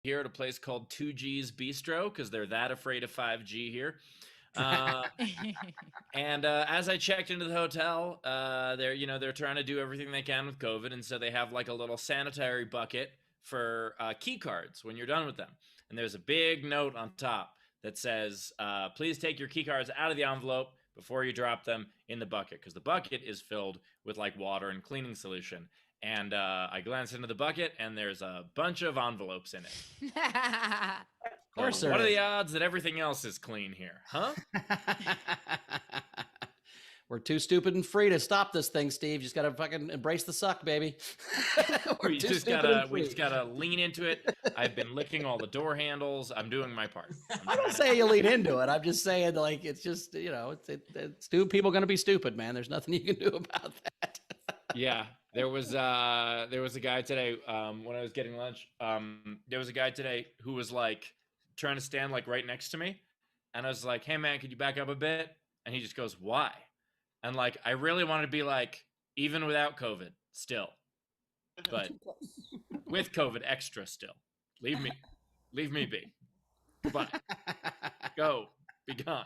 here at a place called 2G's Bistro because they're that afraid of 5G here. Uh, and as I checked into the hotel, they're trying to do everything they can with COVID, and so they have like a little sanitary bucket for key cards when you're done with them. And there's a big note on top that says, "Please take your key cards out of the envelope before you drop them in the bucket," because the bucket is filled with like water and cleaning solution. And I glanced into the bucket, and there's a bunch of envelopes in it. Of course, what are the odds that everything else is clean here, huh? We're too stupid and free to stop this thing, Steve. You just gotta fucking embrace the suck, baby. we just gotta lean into it. I've been licking all the door handles. I'm doing my part. I don't say you lean into it. I'm just saying, like, it's just, it's stupid. People are gonna be stupid, man. There's nothing you can do about that. Yeah, there was a guy today when I was getting lunch. There was a guy today who was like trying to stand like right next to me, and I was like, "Hey man, could you back up a bit?" And he just goes, "Why?" And like, I really wanted to be like, even without COVID, still, but with COVID, extra still. Leave me be. Goodbye. Go. Be gone.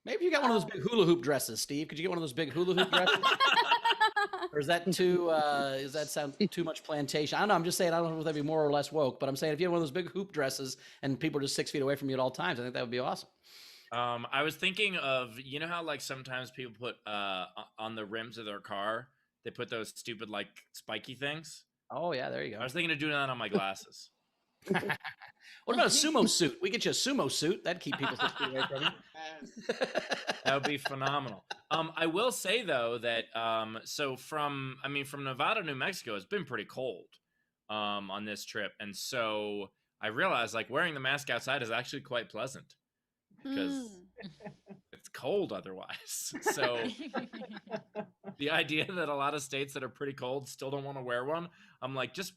Maybe you got one of those big hula hoop dresses, Steve. Could you get one of those big hula hoop dresses? Or is that too? Does that sound too much plantation? I don't know. I'm just saying. I don't know if that'd be more or less woke, but I'm saying if you have one of those big hoop dresses and people are just 6 feet away from you at all times, I think that would be awesome. I was thinking of, you know how like sometimes people put on the rims of their car, they put those stupid like spiky things. Oh yeah, there you go. I was thinking of doing that on my glasses. What about a sumo suit? We get you a sumo suit. That'd keep people 6 feet away from you. That would be phenomenal. I will say though that from Nevada to New Mexico, it's been pretty cold on this trip, and so I realized like wearing the mask outside is actually quite pleasant because it's cold otherwise. So the idea that a lot of states that are pretty cold still don't want to wear one, I'm like, just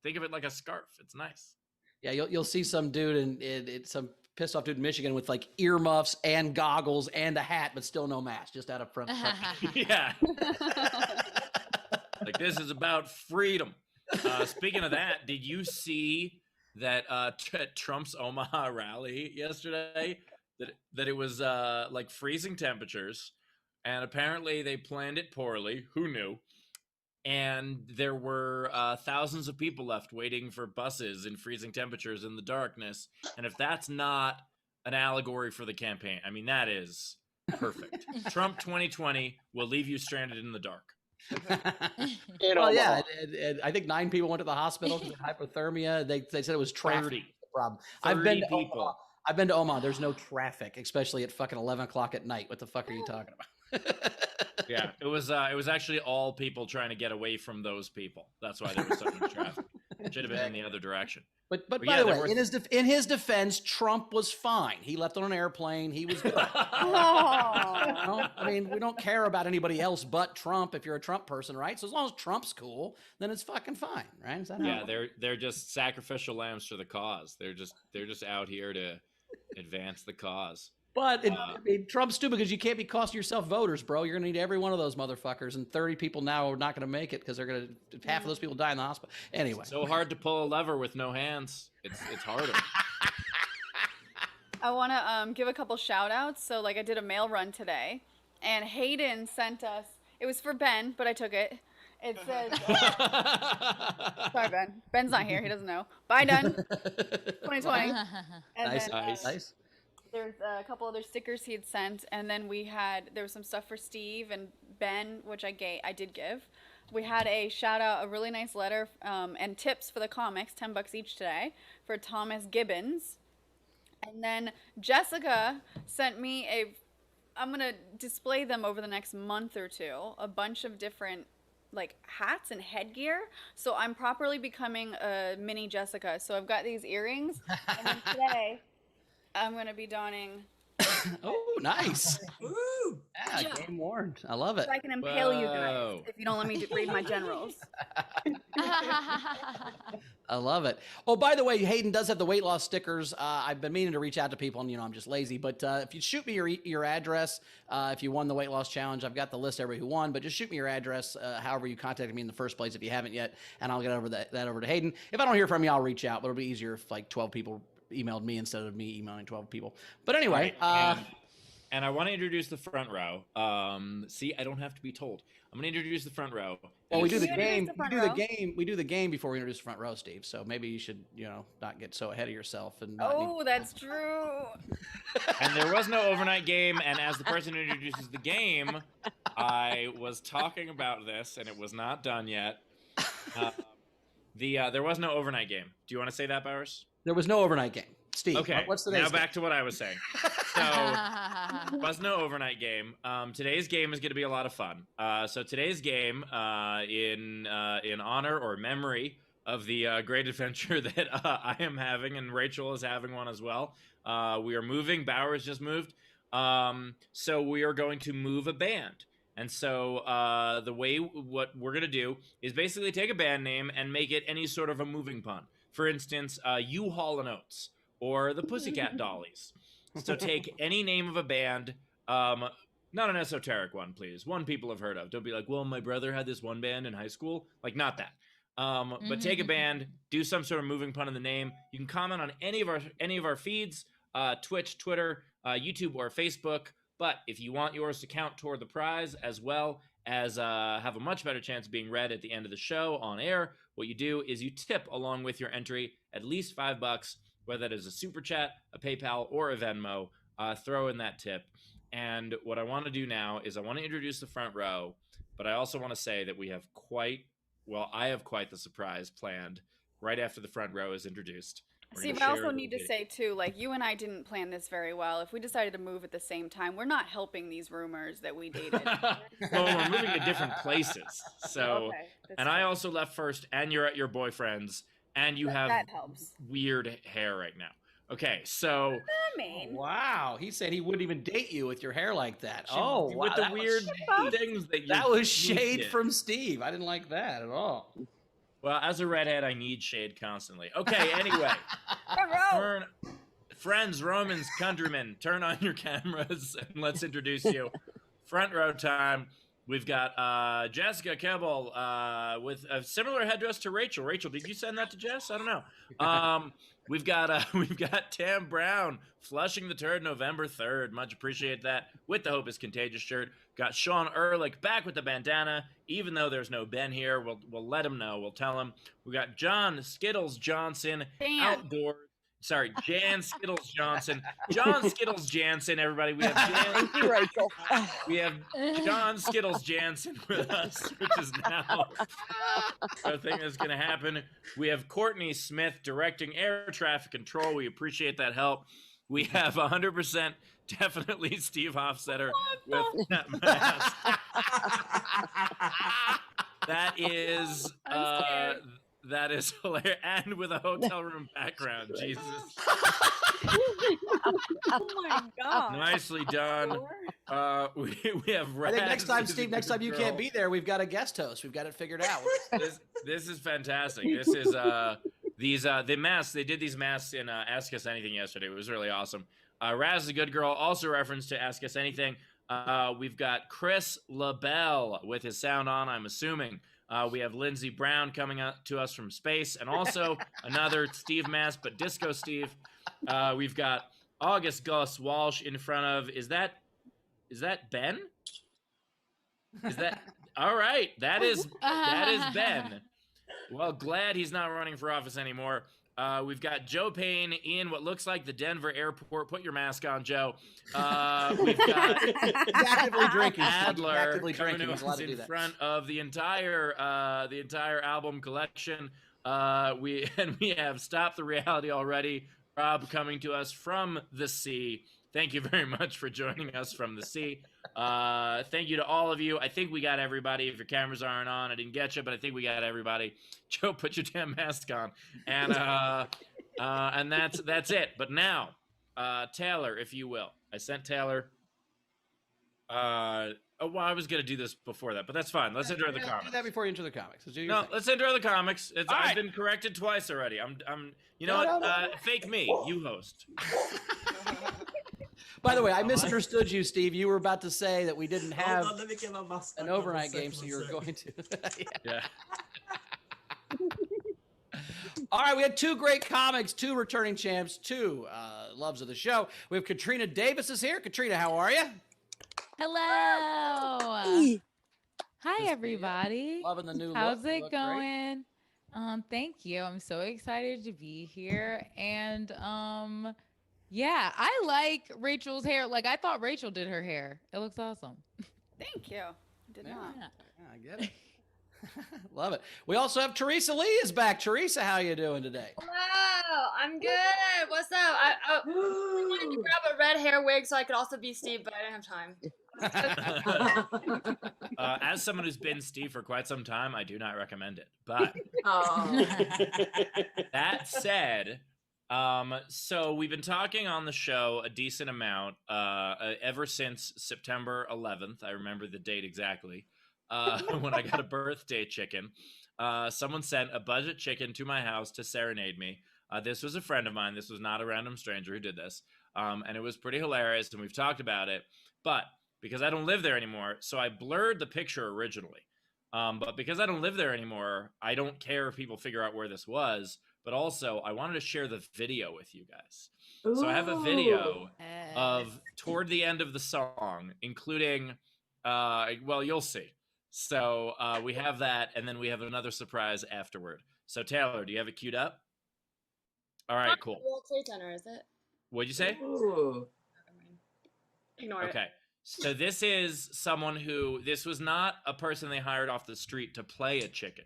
think of it like a scarf. It's nice. Yeah, you'll see some dude in some pissed off dude in Michigan with like earmuffs and goggles and a hat, but still no mask, just out of front. Yeah. Like, this is about freedom. Speaking of that, did you see that at Trump's Omaha rally yesterday that it was like freezing temperatures, and apparently they planned it poorly. Who knew? And there were thousands of people left waiting for buses in freezing temperatures in the darkness. And if that's not an allegory for the campaign, I mean, that is perfect. Trump 2020 will leave you stranded in the dark. Well, yeah, and I think 9 people went to the hospital because of hypothermia. They said it was traffic. 30. Problem. 30 people. I've been to Omaha. There's no traffic, especially at fucking 11 o'clock at night. What the fuck are you talking about? Yeah, it was actually all people trying to get away from those people. That's why there was so much traffic. It should have been in the other direction. But by the way, in his defense, Trump was fine. He left on an airplane. He was good. I mean, we don't care about anybody else but Trump if you're a Trump person, right? So as long as Trump's cool, then it's fucking fine, right? Is that yeah, they're just sacrificial lambs for the cause. They're just out here to advance the cause. But I mean, Trump's stupid because you can't be costing yourself voters, bro. You're going to need every one of those motherfuckers, and 30 people now are not going to make it because half of those people die in the hospital. Anyway. So hard to pull a lever with no hands. It's harder. I want to give a couple shout outs. So like I did a mail run today, and Hayden sent us, it was for Ben, but I took it. It says, sorry, Ben. Ben's not here. He doesn't know. Bye, done. 2020. And Nice. There's a couple other stickers he had sent, and then there was some stuff for Steve and Ben, which I did give. We had a shout out, a really nice letter and tips for the comics, $10 each today, for Thomas Gibbons. And then Jessica sent me I'm gonna display them over the next month or two, a bunch of different like hats and headgear. So I'm properly becoming a mini Jessica. So I've got these earrings, and then today I'm going to be donning. Oh, nice. Ooh. Yeah, game worn. I love it. So I can impale you guys Whoa. if you don't let me read my generals. I love it. Oh, by the way, Hayden does have the weight loss stickers. I've been meaning to reach out to people, and I'm just lazy. But if you shoot me your address, if you won the weight loss challenge, I've got the list of everybody who won. But just shoot me your address, however you contacted me in the first place, if you haven't yet, and I'll get that over to Hayden. If I don't hear from you, I'll reach out. But it'll be easier if like 12 people emailed me instead of me emailing 12 people. But anyway, and I want to introduce the front row. See, I don't have to be told. I'm going to introduce the front row. Well, we do the game. We do the game before we introduce the front row, Steve. So maybe you should, not get so ahead of yourself. And that's true. And there was no overnight game. And as the person who introduces the game, I was talking about this, and it was not done yet. There was no overnight game. Do you want to say that, Bowers? There was no overnight game. Steve, okay. What's the now back to what I was saying. So, was no overnight game. Today's game is going to be a lot of fun. So today's game, in honor or memory of the great adventure that I am having, and Rachel is having one as well. We are moving. Bowers just moved. So we are going to move a band. And so what we're going to do is basically take a band name and make it any sort of a moving pun. For instance, U-Haul and Oates, or the Pussycat Dollies. So take any name of a band, not an esoteric one, please. One people have heard of. Don't be like, well, my brother had this one band in high school. Like, not that. But take a band, do some sort of moving pun in the name. You can comment on any of our feeds, Twitch, Twitter, YouTube, or Facebook. But if you want yours to count toward the prize, as well as have a much better chance of being read at the end of the show on air, what you do is you tip along with your entry at least $5, whether that is a super chat, a PayPal, or a Venmo. Throw in that tip. And what I want to do now is I want to introduce the front row, but I also want to say that I have quite the surprise planned right after the front row is introduced. See, but I also need to say, too, like, you and I didn't plan this very well. If we decided to move at the same time, we're not helping these rumors that we dated. Well, we're moving to different places. So, okay, and I also left first, and you're at your boyfriend's, and you have that helps. Weird hair right now. Okay, so... Wow, he said he wouldn't even date you with your hair like that. With the weird things that you... That was shade from Steve. I didn't like that at all. Well, as a redhead, I need shade constantly. Okay, anyway. Friends, Romans, countrymen, turn on your cameras and let's introduce you. Front row time. We've got Jessica Kebble with a similar headdress to Rachel. Rachel, did you send that to Jess? I don't know. We've got Tam Brown, Flushing the Turd, November 3rd. Much appreciate that. With the Hope is Contagious shirt. Got Sean Ehrlich back with the bandana. Even though there's no Ben here, we'll let him know. We'll tell him. We got John Skittles Johnson outdoors. Sorry, Jan Skittles Johnson. John Skittles Jansen, everybody. We have Thank you, Rachel. We have John Skittles Jansen with us, which is now a thing that's going to happen. We have Courtney Smith directing air traffic control. We appreciate that help. We have 100% definitely Steve Hofstetter with that mask. That is hilarious. And with a hotel room background. Jesus. Oh my God. Nicely done. We have Raz. I think next time, Steve, you can't be there, we've got a guest host. We've got it figured out. This is fantastic. This is the masks. They did these masks in Ask Us Anything yesterday. It was really awesome. Raz is a good girl. Also reference to Ask Us Anything. We've got Chris LaBelle with his sound on, I'm assuming. We have Lindsey Brown coming up to us from space, and also another Steve mask, but Disco Steve. We've got August Gus Walsh in front of. Is that Ben? Is that all right? That is Ben. Well, glad he's not running for office anymore. We've got Joe Payne in what looks like the Denver airport. Put your mask on, Joe. We've got actively drinking. Adler coming to us in front of the entire album collection. We have Stop the Reality Already. Rob coming to us from the sea. Thank you very much for joining us from the sea. Thank you to all of you. I think we got everybody. If your cameras aren't on, I didn't get you, but I think we got everybody. Joe, put your damn mask on. And that's it. But now, Taylor, if you will. I sent Taylor Oh, well, I was gonna do this before that, but that's fine. Let's intro the Do comics. that before you enter the comics. Let's do your No, thing. let's intro the comics. All I've right. been corrected twice already. You know No, what? no, no. Fake me. You host. By the way, I misunderstood you, Steve. You were about to say that we didn't have Hold on, let me get my mask an back on overnight one game, so second, you're one going to. Yeah. All right, we had two great comics, two returning champs, two loves of the show. We have Katrina Davis is here. Katrina, how are you? Hello. Hi, Miss everybody. Loving the new How's look. You it look great. going? Thank you. I'm so excited to be here. And yeah, I like Rachel's hair. Like, I thought Rachel did her hair. It looks awesome. Thank you. Did Yeah. not. Yeah, I get it. Love it. We also have Teresa Lee is back. Teresa, how you doing today? Wow, I'm good. What's up? I wanted to grab a red hair wig so I could also be Steve, but I didn't have time. As someone who's been Steve for quite some time, I do not recommend it. But Oh. that said, so we've been talking on the show a decent amount ever since September 11th. I remember the date exactly. When I got a birthday chicken. Someone sent a budget chicken to my house to serenade me. This was a friend of mine. This was not a random stranger who did this. And it was pretty hilarious, and we've talked about it. But because I don't live there anymore, so I blurred the picture originally. But because I don't live there anymore, I don't care if people figure out where this was. But also, I wanted to share the video with you guys. So I have a video of toward the end of the song, including, well, you'll see. So we have that, and then we have another surprise afterward. So Taylor, do you have it queued up? All right, cool. World Trade Center, is it? What'd you say? Ooh. Ignore it. Okay. So this is someone who, this was not a person they hired off the street to play a chicken.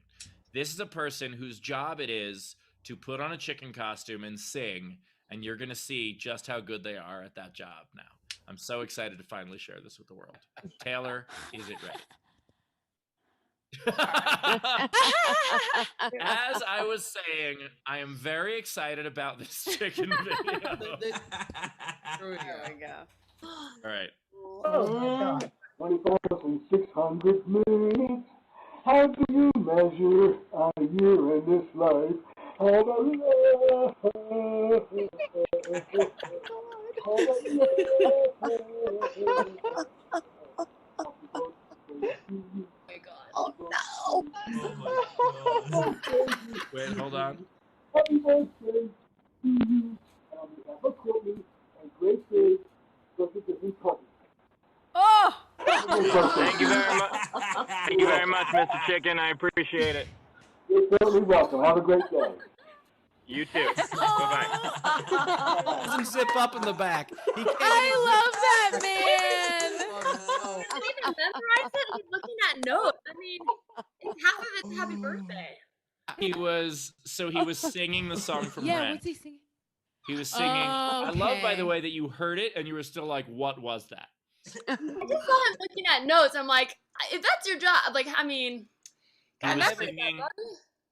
This is a person whose job it is to put on a chicken costume and sing, and you're going to see just how good they are at that job now. I'm so excited to finally share this with the world. Taylor, is it ready? As I was saying, I am very excited about this chicken video. Here we There we go. go. All right. Oh my God. 24,600 minutes. How do you measure a year in this life? All the love. All Oh my god. Oh my god. Wait, hold on. Happy birthday to you. On behalf of Courtney and great day, such a different country. Oh! Thank you very much. Thank you very much, Mr. Chicken. I appreciate it. You're certainly welcome. Have a great day. You too. Bye-bye. Doesn't zip up in the back. He can't I love that man. Oh, I didn't even memorize it. He's looking at notes. I mean, half of it's happy birthday. He was singing the song from Yeah, Rent. what's he singing? He was singing. I love, by the Okay. way, that you heard it and you were still like, "What was that?" I just saw him looking at notes. I'm like, if that's your job, like, I mean, He God, was that's singing. He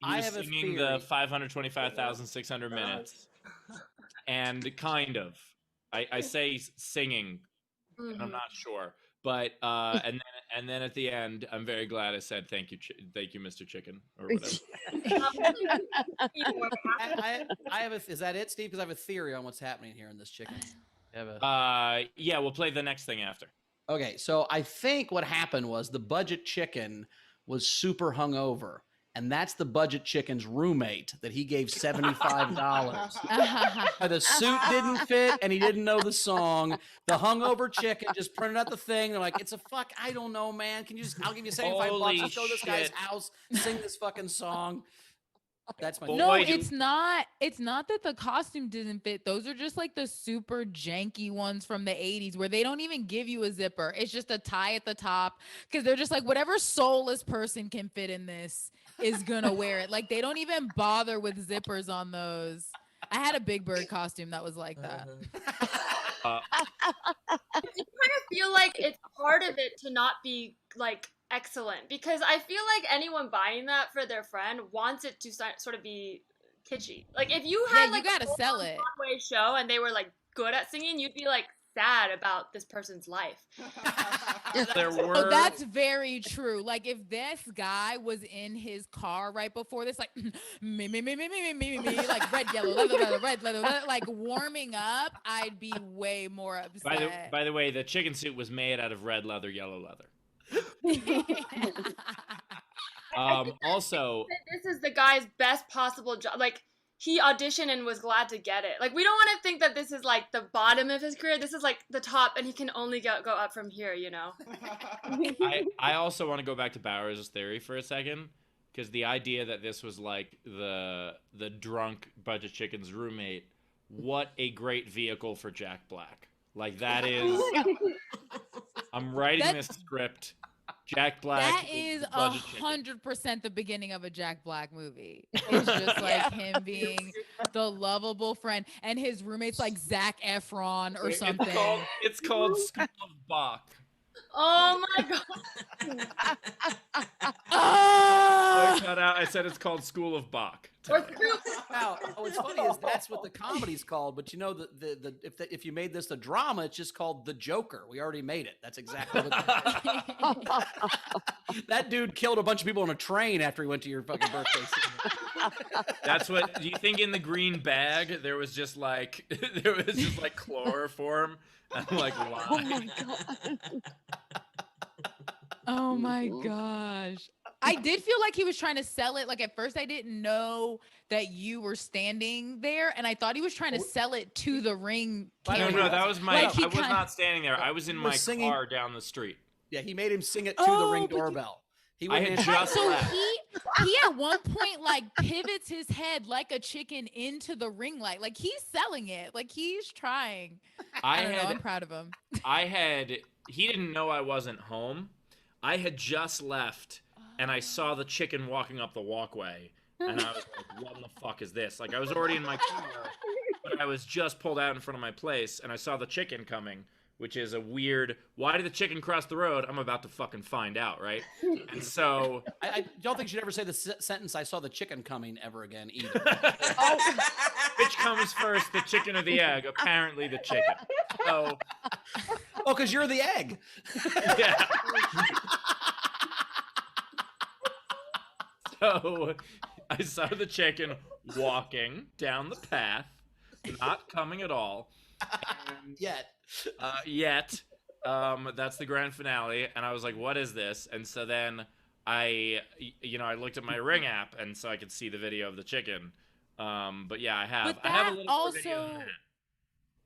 I was have a singing theory. the 525,600 minutes, and kind of. I say singing. And I'm not sure, but and then at the end, I'm very glad I said thank you, Mr. Chicken, or whatever. I have a. Is that it, Steve? Because I have a theory on what's happening here in this chicken. You have a- Yeah, we'll play the next thing after. Okay, so I think what happened was the budget chicken was super hungover, and that's the budget chicken's roommate that he gave $75. The suit didn't fit, and he didn't know the song. The hungover chicken just printed out the thing. They're like, "It's a fuck. I don't know, man. Can you just? I'll give you $75. Holy Let's go to this guy's shit. house, sing this fucking song." That's my Boy, No, do- it's not. It's not that the costume didn't fit. Those are just like the super janky ones from the 80s where they don't even give you a zipper. It's just a tie at the top because they're just like whatever soulless person can fit in this is gonna wear it. Like they don't even bother with zippers on those. I had a Big Bird costume that was like that. Uh, I kind of feel like it's part of it to not be like excellent because I feel like anyone buying that for their friend wants it to sort of be kitschy. Like if you Yeah, had you like gotta a sell it. Broadway show and they were like good at singing, you'd be like sad about this person's life. There were. Oh, that's very true. Like if this guy was in his car right before this, like me, like red, yellow, leather, red, leather, like warming up, I'd be way more upset. By the way, the chicken suit was made out of red leather, yellow leather. Also, This is the guy's best possible job. Like, he auditioned and was glad to get it. Like, we don't want to think that this is like the bottom of his career. This is like the top, and he can only go up from here, you know? I also want to go back to Bowers' theory for a second, because the idea that this was like the drunk Budget Chicken's roommate, what a great vehicle for Jack Black. Like that is, I'm writing this script. Jack Black. That is Budget Chicken. 100% the beginning of a Jack Black movie. It's just like him being the lovable friend, and his roommate's like Zac Efron or something. It's called School of Bach. Oh my god. I said it's called School of Bach. Now, what's funny is that's what the comedy's called, but you know if you made this the drama, it's just called The Joker. We already made it. That's exactly what that dude killed a bunch of people on a train after he went to your fucking birthday. That's what. Do you think in the green bag there was just like chloroform and like lime? Oh my gosh. I did feel like he was trying to sell it. Like at first I didn't know that you were standing there, and I thought he was trying to sell it to the ring camera. No, that was my. Like I was not standing there. I was in my car down the street. Yeah, he made him sing it to the Ring doorbell. I had just so left. he at one point like pivots his head like a chicken into the ring light. Like he's selling it. Like he's trying. I don't know. I'm proud of him. He didn't know I wasn't home. I had just left, and I saw the chicken walking up the walkway, and I was like, what the fuck is this? Like, I was already in my car, but I was just pulled out in front of my place, and I saw the chicken coming, which is a weird, why did the chicken cross the road? I'm about to fucking find out, right? And so... I don't think you should ever say the sentence, I saw the chicken coming, ever again, either. Which comes first, the chicken or the egg? Apparently the chicken. So... Oh, because you're the egg. Yeah. So I saw the chicken walking down the path, not coming at all. Yet. That's the grand finale. And I was like, what is this? And so then I looked at my Ring app, and so I could see the video of the chicken. But yeah, I have a little more video than that.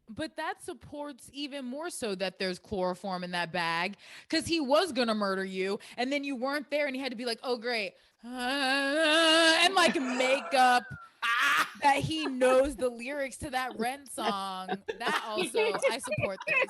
But that supports even more so that there's chloroform in that bag, because he was gonna murder you, and then you weren't there, and he had to be like, "Oh great," and like make up that he knows the lyrics to that Rent song. That also, I support this.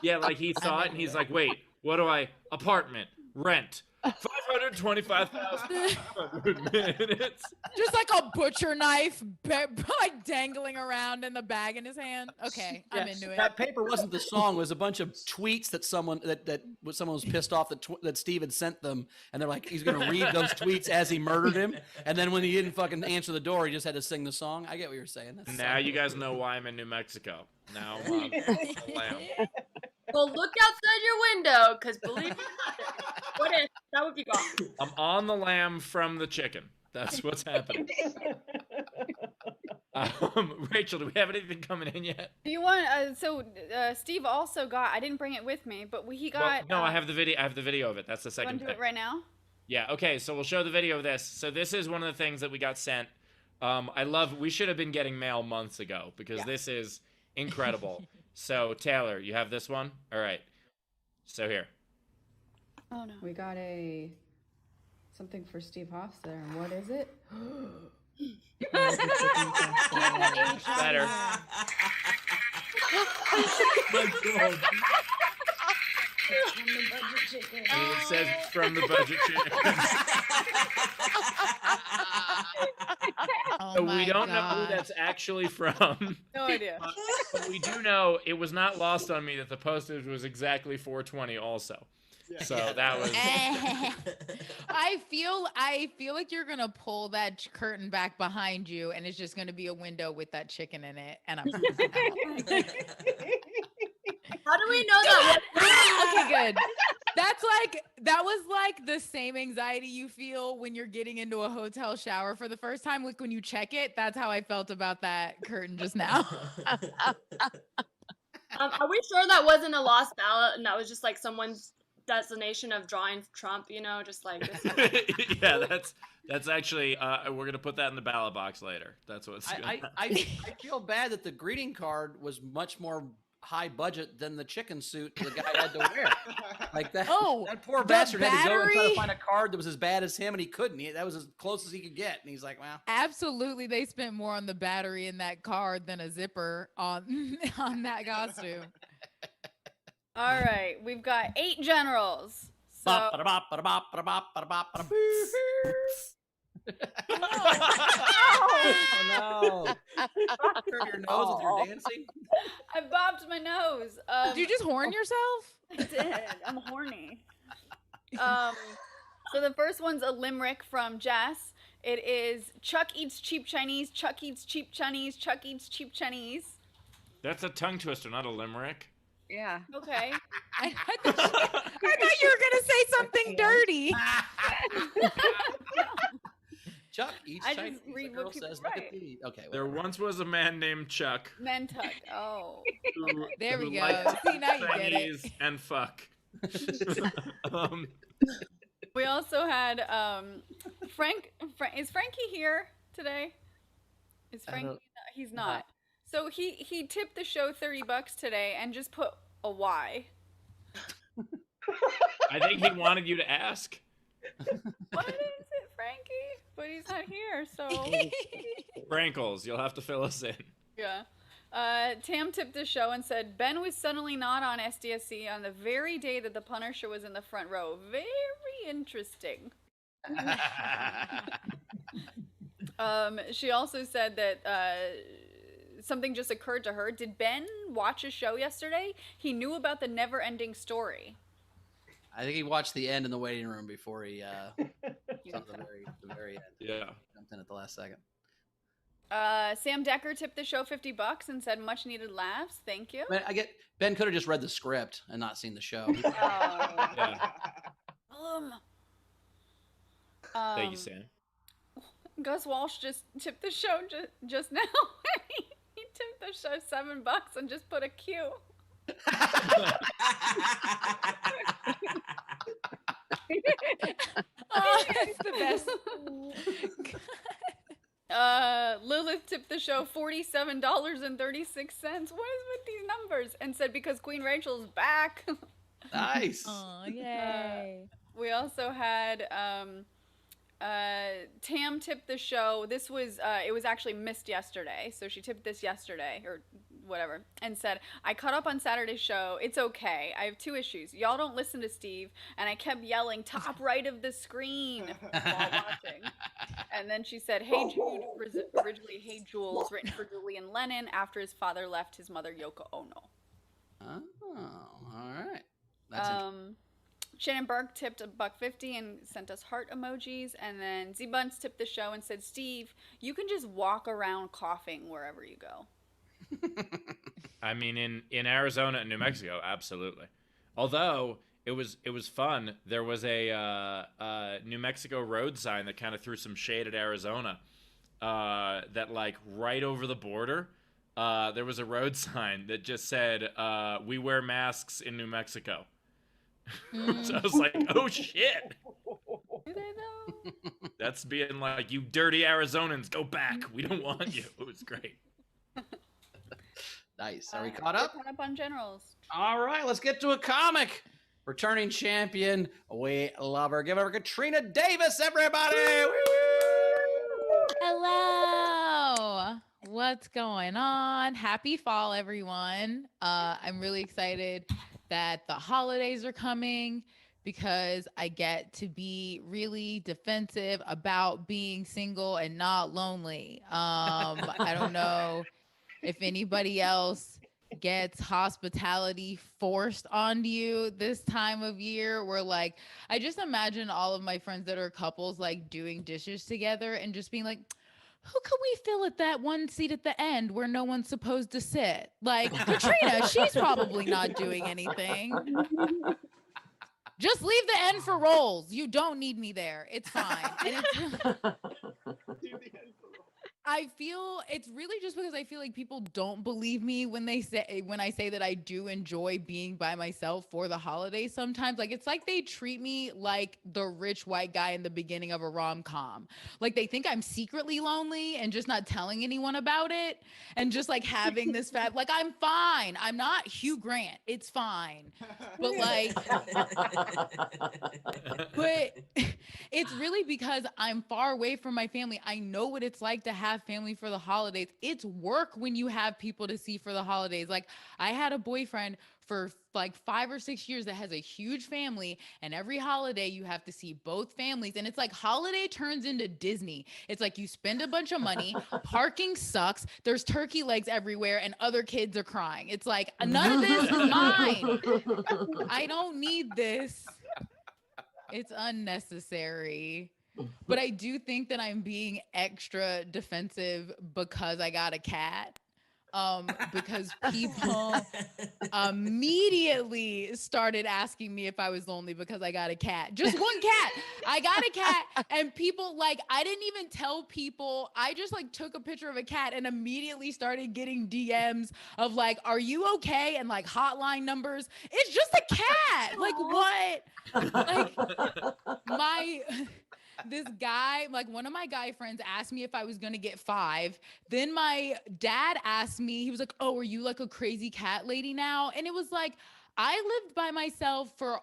Yeah, like he saw it and he's like, "Wait, what do I? Apartment, rent, 525,500 minutes." Just like a butcher knife, like dangling around in the bag in his hand. Okay, I'm into it. That paper wasn't the song; it was a bunch of tweets that someone was pissed off that Steve had sent them, and they're like, he's going to read those tweets as he murdered him, and then when he didn't fucking answer the door, he just had to sing the song. I get what you're saying. Now you guys know why I'm in New Mexico. Now I'm on the lam. Well, look outside your window, because believe me, what if that would be gone? I'm on the lamb from the chicken. That's what's happening. Rachel, do we have anything coming in yet? Do you want? Steve also got. I didn't bring it with me, but he got. Well, no, I have the video. I have the video of it. That's the second. Want to do it right now? Yeah. Okay. So we'll show the video of this. So this is one of the things that we got sent. We should have been getting mail months ago, because this is incredible. So Taylor, you have this one? All right. So here. Oh no. We got something for Steve Hofstadter. And what is it? Better. My God. It says it's from the Budget Chicken. So we don't know who that's actually from. No idea. But we do know it was not lost on me that the postage was exactly $4.20 also. Yeah. So that was. I feel like you're gonna pull that curtain back behind you, and it's just gonna be a window with that chicken in it, and I'm. How do we know that? Okay, good. That was like the same anxiety you feel when you're getting into a hotel shower for the first time. Like when you check it, that's how I felt about that curtain just now. Are we sure that wasn't a lost ballot and that was just like someone's destination of drawing Trump? You know, just like this. Yeah, that's actually we're gonna put that in the ballot box later. That's what's. I feel bad that the greeting card was much more high budget than the chicken suit the guy had to wear. Like that. Oh, that poor the bastard had to go and try battery- to find a card that was as bad as him, and he couldn't. That was as close as he could get, and he's like, "Well, Absolutely, they spent more on the battery in that card than a zipper on on that costume. All right, we've got 8 generals. So bop, ba, bop, ba, bop, ba, bop, ba, bop, ba, oh no! Turn your nose with your dancing. I bopped my nose. Did you just horn yourself? I did. I'm horny. So the first one's a limerick from Jess. It is Chuck eats cheap Chinese. Chuck eats cheap Chinese. Chuck eats cheap Chinese. That's a tongue twister, not a limerick. Yeah. Okay. I thought you were gonna say something dirty. Chuck eats I just Chinese. read The what girl people says, "Look at write." these." Okay. There once was a man named Chuck. Mentuck. Oh. There we who go. liked See, now you get it. Chinese and fuck. We also had Frank. Is Frankie here today? Is I Frankie? don't- He's not. So he tipped the show $30 today and just put a Y. I think he wanted you to ask. What is it, Frankie? But he's not here, so Frankles, you'll have to fill us in. yeah. Tam tipped the show and said Ben was suddenly not on SDSC on the very day that the Punisher was in the front row. Very interesting. She also said that something just occurred to her. Did Ben watch a show yesterday? He knew about the never-ending story. I think he watched the end in the waiting room before he jumped the very end. Yeah. Jumped in at the last second. Sam Decker tipped the show $50 and said much needed laughs. Thank you. Ben could have just read the script and not seen the show. Oh. Yeah. Thank you, Um, Sam. Gus Walsh just tipped the show just now. He tipped the show $7 and just put a Q. Oh, that's the best. Lilith tipped the show $47.36. What is with these numbers? And said because Queen Rachel's back. Nice. Oh, yay. We also had Tam tipped the show. This was it was actually missed yesterday, so she tipped this yesterday or whatever, and said, I caught up on Saturday's show. It's okay. I have 2 issues. Y'all don't listen to Steve, and I kept yelling top right of the screen while watching. And then she said, Hey Jude, originally Hey Jules, written for Julian Lennon after his father left his mother Yoko Ono. Oh, all right. That's interesting. Shannon Burke tipped $1.50 and sent us heart emojis. And then Z Buns tipped the show and said, Steve, you can just walk around coughing wherever you go. I mean, in Arizona and New Mexico, absolutely. Although it was fun. There was a New Mexico road sign that kind of threw some shade at Arizona. That like right over the border, there was a road sign that just said, "We wear masks in New Mexico." So I was like, "Oh shit!" Do they though? That's being like, "You dirty Arizonans, go back. We don't want you." It was great. Nice. Are we caught up? Caught up on generals. All right, let's get to a comic. Returning champion. We love her. Give her Katrina Davis, everybody. Hello. What's going on? Happy fall, everyone. I'm really excited that the holidays are coming because I get to be really defensive about being single and not lonely. I don't know if anybody else gets hospitality forced onto you this time of year where like I just imagine all of my friends that are couples like doing dishes together and just being like, who could we fill at that one seat at the end where no one's supposed to sit? Like Katrina, she's probably not doing anything. Just leave the end for roles. You don't need me there. It's fine. And I feel it's really just because I feel like people don't believe me when I say that I do enjoy being by myself for the holidays sometimes. Like it's like they treat me like the rich white guy in the beginning of a rom-com. Like they think I'm secretly lonely and just not telling anyone about it and just like having this like I'm fine. I'm not Hugh Grant. It's fine. But like but it's really because I'm far away from my family. I know what it's like to have family for the holidays. It's work when you have people to see for the holidays. Like I had a boyfriend for like 5 or 6 years that has a huge family, and every holiday you have to see both families, and it's like holiday turns into Disney. It's like you spend a bunch of money, parking sucks, there's turkey legs everywhere, and other kids are crying. It's like none of this is mine. I don't need this. It's unnecessary. But I do think that I'm being extra defensive because I got a cat. Because people immediately started asking me if I was lonely because I got a cat. Just one cat. I got a cat, and people like, I didn't even tell people. I just like took a picture of a cat and immediately started getting DMs of like, are you okay? And like hotline numbers. It's just a cat. Like what? Like this guy, like one of my guy friends asked me if I was going to get 5. Then my dad asked me, he was like, oh, are you like a crazy cat lady now? And it was like, I lived by myself for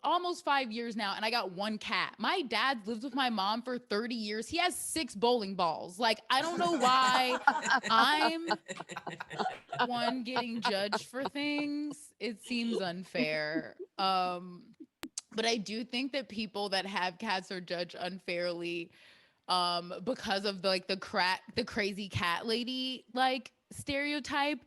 almost 5 years now, and I got 1 cat. My dad lived with my mom for 30 years. He has 6 bowling balls. Like, I don't know why I'm one getting judged for things. It seems unfair. But I do think that people that have cats are judged unfairly because of the crazy cat lady like stereotype.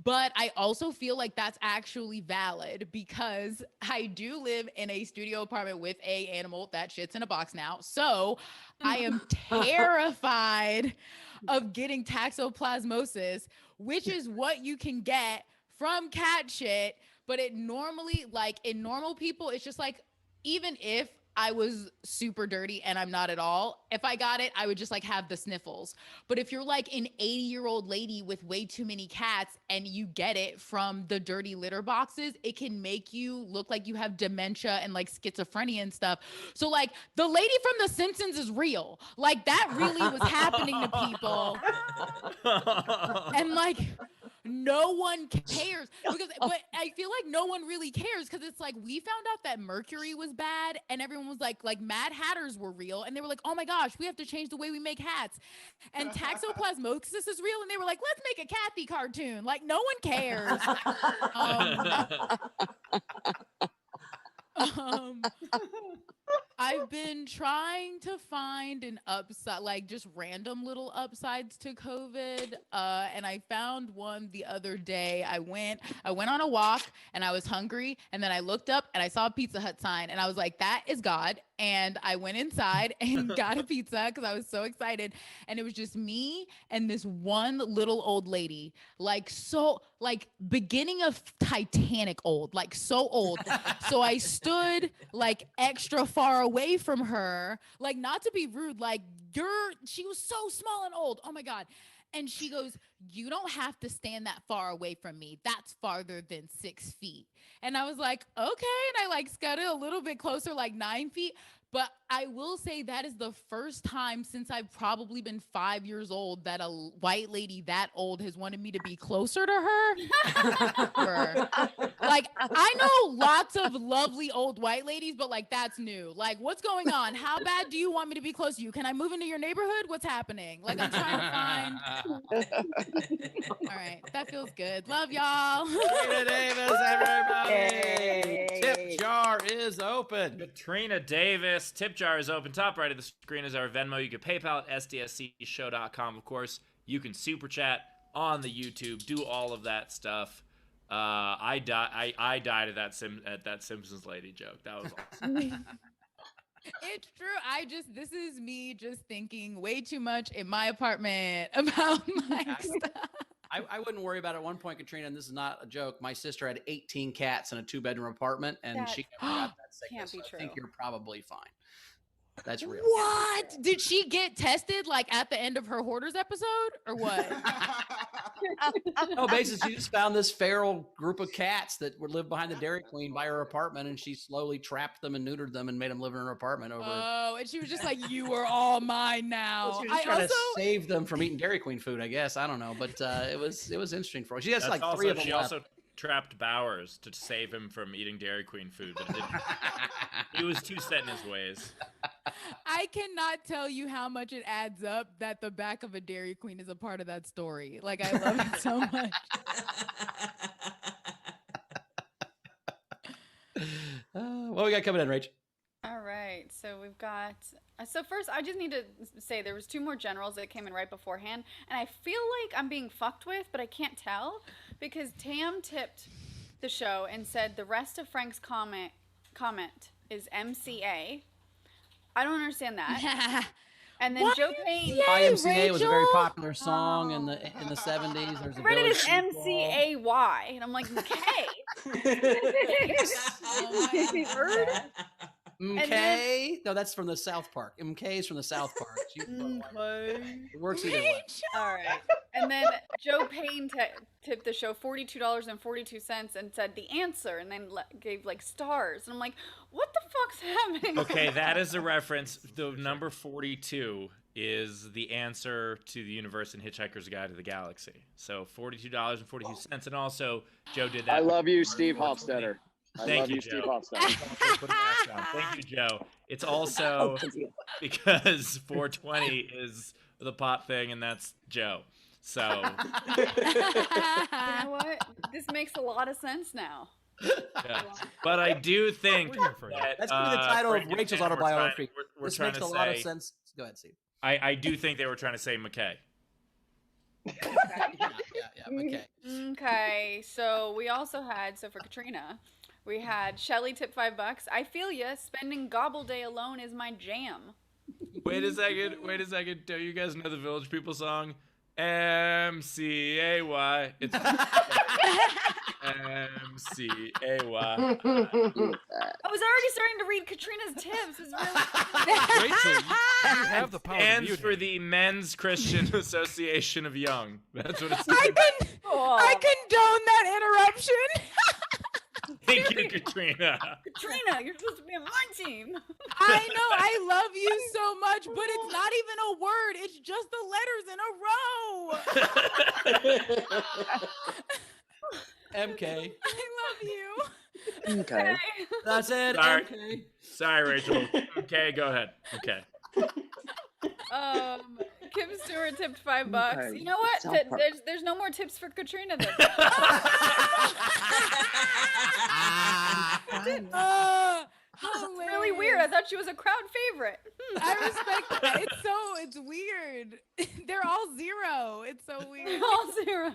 But I also feel like that's actually valid because I do live in a studio apartment with a animal that shits in a box now. So I am terrified of getting toxoplasmosis, which is what you can get from cat shit. But it normally, like in normal people, it's just like, even if I was super dirty and I'm not at all, if I got it, I would just like have the sniffles. But if you're like an 80-year-old lady with way too many cats and you get it from the dirty litter boxes, it can make you look like you have dementia and like schizophrenia and stuff. So like the lady from The Simpsons is real. Like that really was happening to people. And like no one cares but I feel like no one really cares because it's like we found out that mercury was bad and everyone was like Mad Hatters were real and they were like, oh my gosh, we have to change the way we make hats. And toxoplasmosis is real and they were like, let's make a Kathy cartoon. Like no one cares. I've been trying to find an upside, like just random little upsides to COVID. And I found one the other day. I went on a walk and I was hungry. And then I looked up and I saw a Pizza Hut sign and I was like, that is God. And I went inside and got a pizza because I was so excited. And it was just me and this one little old lady, like so, like beginning of Titanic old, like so old. So I stood like extra far away from her, like not to be rude, like she was so small and old. Oh my God. And she goes, you don't have to stand that far away from me. That's farther than 6 feet. And I was like, okay. And I like scudded a little bit closer, like 9 feet. But I will say that is the first time since I've probably been 5 years old that a white lady that old has wanted me to be closer to her. Like, I know lots of lovely old white ladies, but like, that's new. Like, what's going on? How bad do you want me to be close to you? Can I move into your neighborhood? What's happening? Like, I'm trying to find. All right, that feels good. Love y'all. Katrina Davis, everybody. Tip jar is open. Katrina Davis. Tip jar is open. Top right of the screen is our Venmo. You can PayPal at sdscshow.com. Of course, you can super chat on the YouTube. Do all of that stuff. I died at that Simpsons lady joke. That was awesome. It's true. This is me just thinking way too much in my apartment about my stuff. I wouldn't worry about it. At one point, Katrina, and this is not a joke, my sister had 18 cats in a 2-bedroom apartment, and she never got that Can't sickness. be So I true. think you're probably fine. That's real. What? Did she get tested like at the end of her Hoarders episode or what? No, basically, she just found this feral group of cats that would live behind the Dairy Queen by her apartment, and she slowly trapped them and neutered them and made them live in her apartment over. Oh, and she was just like, "You are all mine now." Well, she was trying to save them from eating Dairy Queen food, I guess. I don't know, but it was interesting for her. She has like 3 of them She left. also trapped Bowers to save him from eating Dairy Queen food, but it didn't. He was too set in his ways. I cannot tell you how much it adds up that the back of a Dairy Queen is a part of that story. Like, I love it so much. What we got coming in, Rach? All right, so we've got. So first, I just need to say there was 2 more generals that came in right beforehand, and I feel like I'm being fucked with, but I can't tell because Tam tipped the show and said the rest of Frank's comment is MCA. I don't understand that. And then What? Joe Payne. YMCA was a very Rachel? popular song in the 70s. There's a I read it village as people. MCAY, and I'm like, okay. Word? MK? No, that's from the South Park. MK is from the South Park. It works either way. All right. And then Joe Payne tipped the show $42.42 and said the answer, and then gave like stars. And I'm like, what the fuck's happening? Okay, that is a reference. The number 42 is the answer to the universe in Hitchhiker's Guide to the Galaxy. So $42.42. And also, Joe did that. I love you, Steve Hofstetter. Thank you, Steve Joe. Hofstetter. Thank you, Joe. It's also because 420 is the pot thing, and that's Joe. So You know what? This makes a lot of sense now. yeah. But I do think that, That's gonna be the title of Frank and Rachel's Jen were autobiography. we're This trying makes to a lot of say- sense. Go ahead, Steve. I do think they were trying to say McKay. Okay. Okay, so we also had, for Katrina, we had Shelly tip $5. I feel ya. Spending gobble day alone is my jam. Wait a second. Don't you guys know the Village People song? MCAY. It's MCAY. I was already starting to read Katrina's tips. It's really Rachel, you have the power to Stands mute for him. the Men's Christian Association of Young. That's what it's. I condone that interruption. Thank you, Katrina. Katrina, you're supposed to be on my team. I know, I love you so much, but it's not even a word. It's just the letters in a row. MK. I love you. Okay. That's it. Sorry. MK. Sorry, Rachel. Okay, go ahead. Okay. Kim Stewart tipped $5. Okay. You know what? South Park. There's no more tips for Katrina then. That's really weird. I thought she was a crowd favorite. I respect that. It's weird. They're all 0. It's so weird. All 0.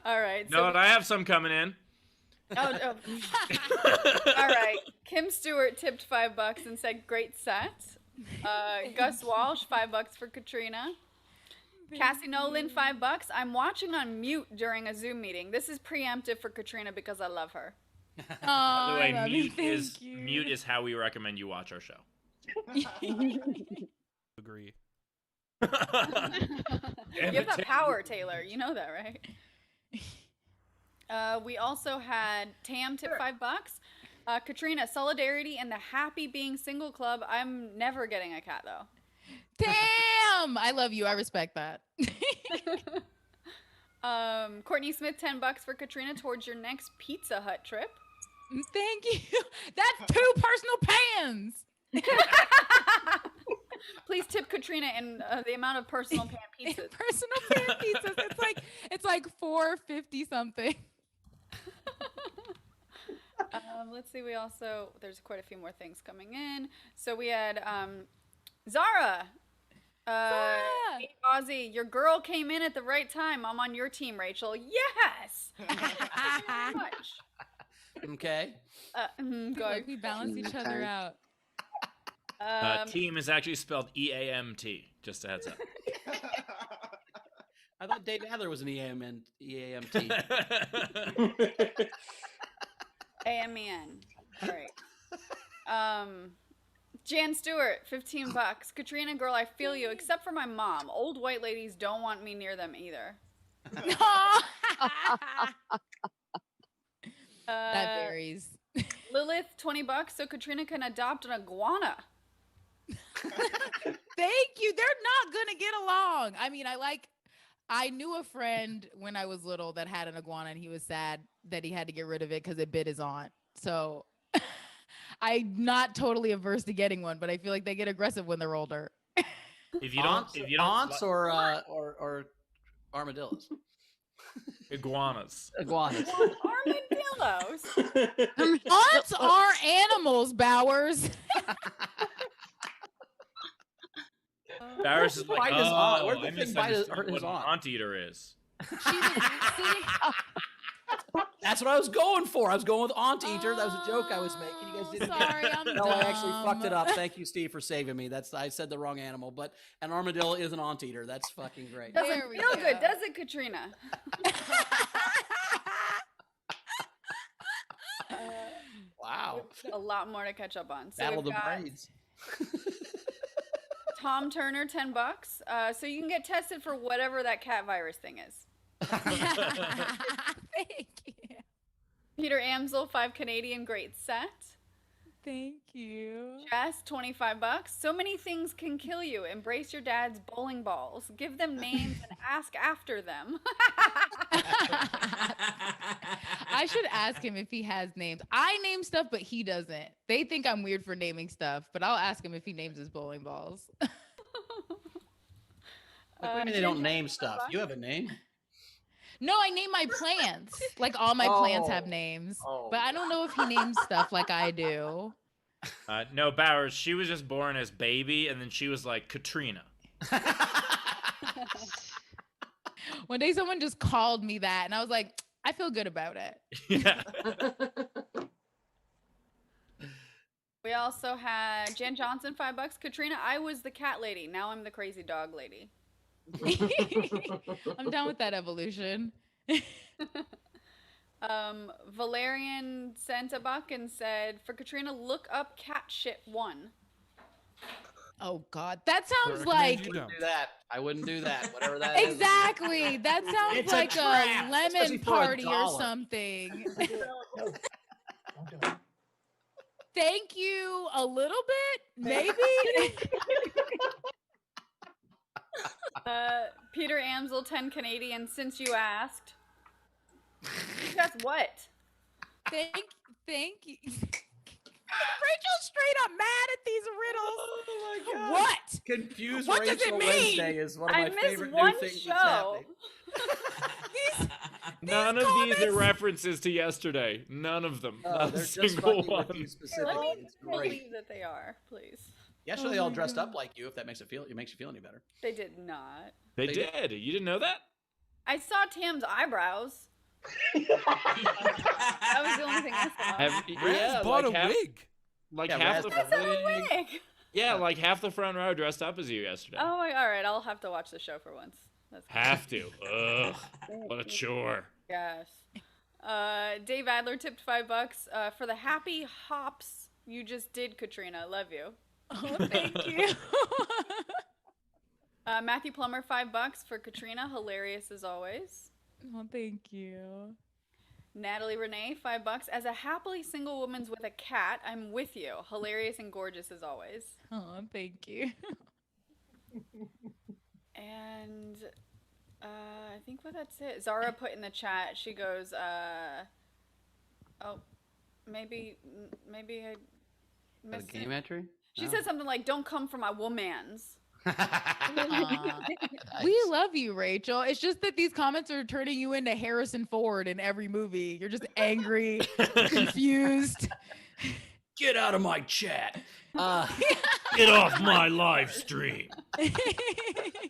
All right. No, I have some coming in. Oh. All right. Kim Stewart tipped $5 and said, "Great set." Gus Walsh, $5 for Katrina. Cassie Nolan, $5. I'm watching on mute during a Zoom meeting. This is preemptive for Katrina because I love her. By the way, I love you. Thank you. mute is how we recommend you watch our show. Agree. You have that power, Taylor. You know that, right? We also had Tam tip $5. Katrina, solidarity and the happy being single club. I'm never getting a cat though. Damn! I love you. I respect that. Courtney Smith, $10 for Katrina towards your next Pizza Hut trip. Thank you. That's 2 personal pans. Please tip Katrina in the amount of personal pan pizzas. Personal pan pizzas. It's like $4.50 something. Let's see. There's quite a few more things coming in. So we had Zara. Hey, Ozzy, your girl came in at the right time. I'm on your team, Rachel. Yes. Thank you very much. MK. Go. Like we balance each other out. Team is actually spelled EAMT. Just a heads up. I thought Dave Adler was an EAMT. AMEN. All right. Jan Stewart, $15. Katrina, girl, I feel you. Except for my mom. Old white ladies don't want me near them either. That varies. Lilith, $20. So Katrina can adopt an iguana. Thank you. They're not gonna get along. I mean, I knew a friend when I was little that had an iguana, and he was sad that he had to get rid of it because it bit his aunt. So I'm not totally averse to getting one, but I feel like they get aggressive when they're older. If you don't, aunts or armadillos. Iguanas. Iguanas. Armadillos. Aunts are animals, Bowers. Bowers is like, Bite his aunt. Where'd the I thing bite his misunderstood what an aunt? aunt eater is. That's what I was going for. I was going with aunt eater. That was a joke I was making. You guys didn't. Sorry, I'm No, I actually dumb. fucked it up. Thank you, Steve, for saving me. I said the wrong animal, but an armadillo is an aunt eater. That's fucking great. Doesn't There we feel go. good, does it, Katrina? Wow. A lot more to catch up on. So Battle of we've the got braids. Tom Turner, $10. So you can get tested for whatever that cat virus thing is. Thank you. Peter Amsel, 5 Canadian, great set. Thank you. Jess, $25. So many things can kill you. Embrace your dad's bowling balls. Give them names and ask after them. I should ask him if he has names. I name stuff, but he doesn't. They think I'm weird for naming stuff, but I'll ask him if he names his bowling balls. What do you mean they don't name stuff? You have a name? No, I name my plants. Like all my plants have names. But I don't know if he names stuff like I do. No, Bowers, she was just born as baby, and then she was like Katrina. One day someone just called me that, and I was like, I feel good about it. Yeah. We also had Jen Johnson, $5. Katrina, I was the cat lady. Now I'm the crazy dog lady. I'm down with that evolution. Valerian sent a buck and said, for Katrina, look up cat shit 1. Oh God, that sounds Recommend like you don't. Do that. I wouldn't do that. Whatever that is. exactly. That sounds It's a like trap, a especially lemon for a party or dollar. something. Thank you a little bit, maybe. Peter Amsel, 10 Canadian, since you asked. Guess what? Thank you. Rachel's straight up mad at these riddles. Oh my God. What? Confused What does Rachel it mean? Wednesday is one of I my missed favorite one new things show. that's happening. None of these are comments- references to yesterday. None of them. Oh, Not a they're just single fucking with one. you Let specifically. me It's great. believe that they are, please. Yesterday they all dressed up like you. If that makes it makes you feel any better. They did not. They They did. You didn't know that? I saw Tam's eyebrows. That was the only thing I saw. Rand's bought a wig. Like Yeah, half Raz the That's not a wig. yeah, like half the front row dressed up as you yesterday. Oh, all right. I'll have to watch the show for once. That's good. Have to. Ugh, what a chore. Yes. Dave Adler tipped $5 for the happy hops you just did, Katrina. Love you. Oh, thank you. Matthew Plummer, $5 for Katrina. Hilarious as always. Oh, thank you. Natalie Renee, $5. As a happily single woman with a cat, I'm with you. Hilarious and gorgeous as always. Oh, thank you. And I think that's it. Zara put in the chat. She goes, oh, maybe I A missed game it. entry? She No. said something like, "Don't come for my woman's." We love you, Rachel. It's just that these comments are turning you into Harrison Ford in every movie. You're just angry, confused. Get out of my chat. Get off my live stream.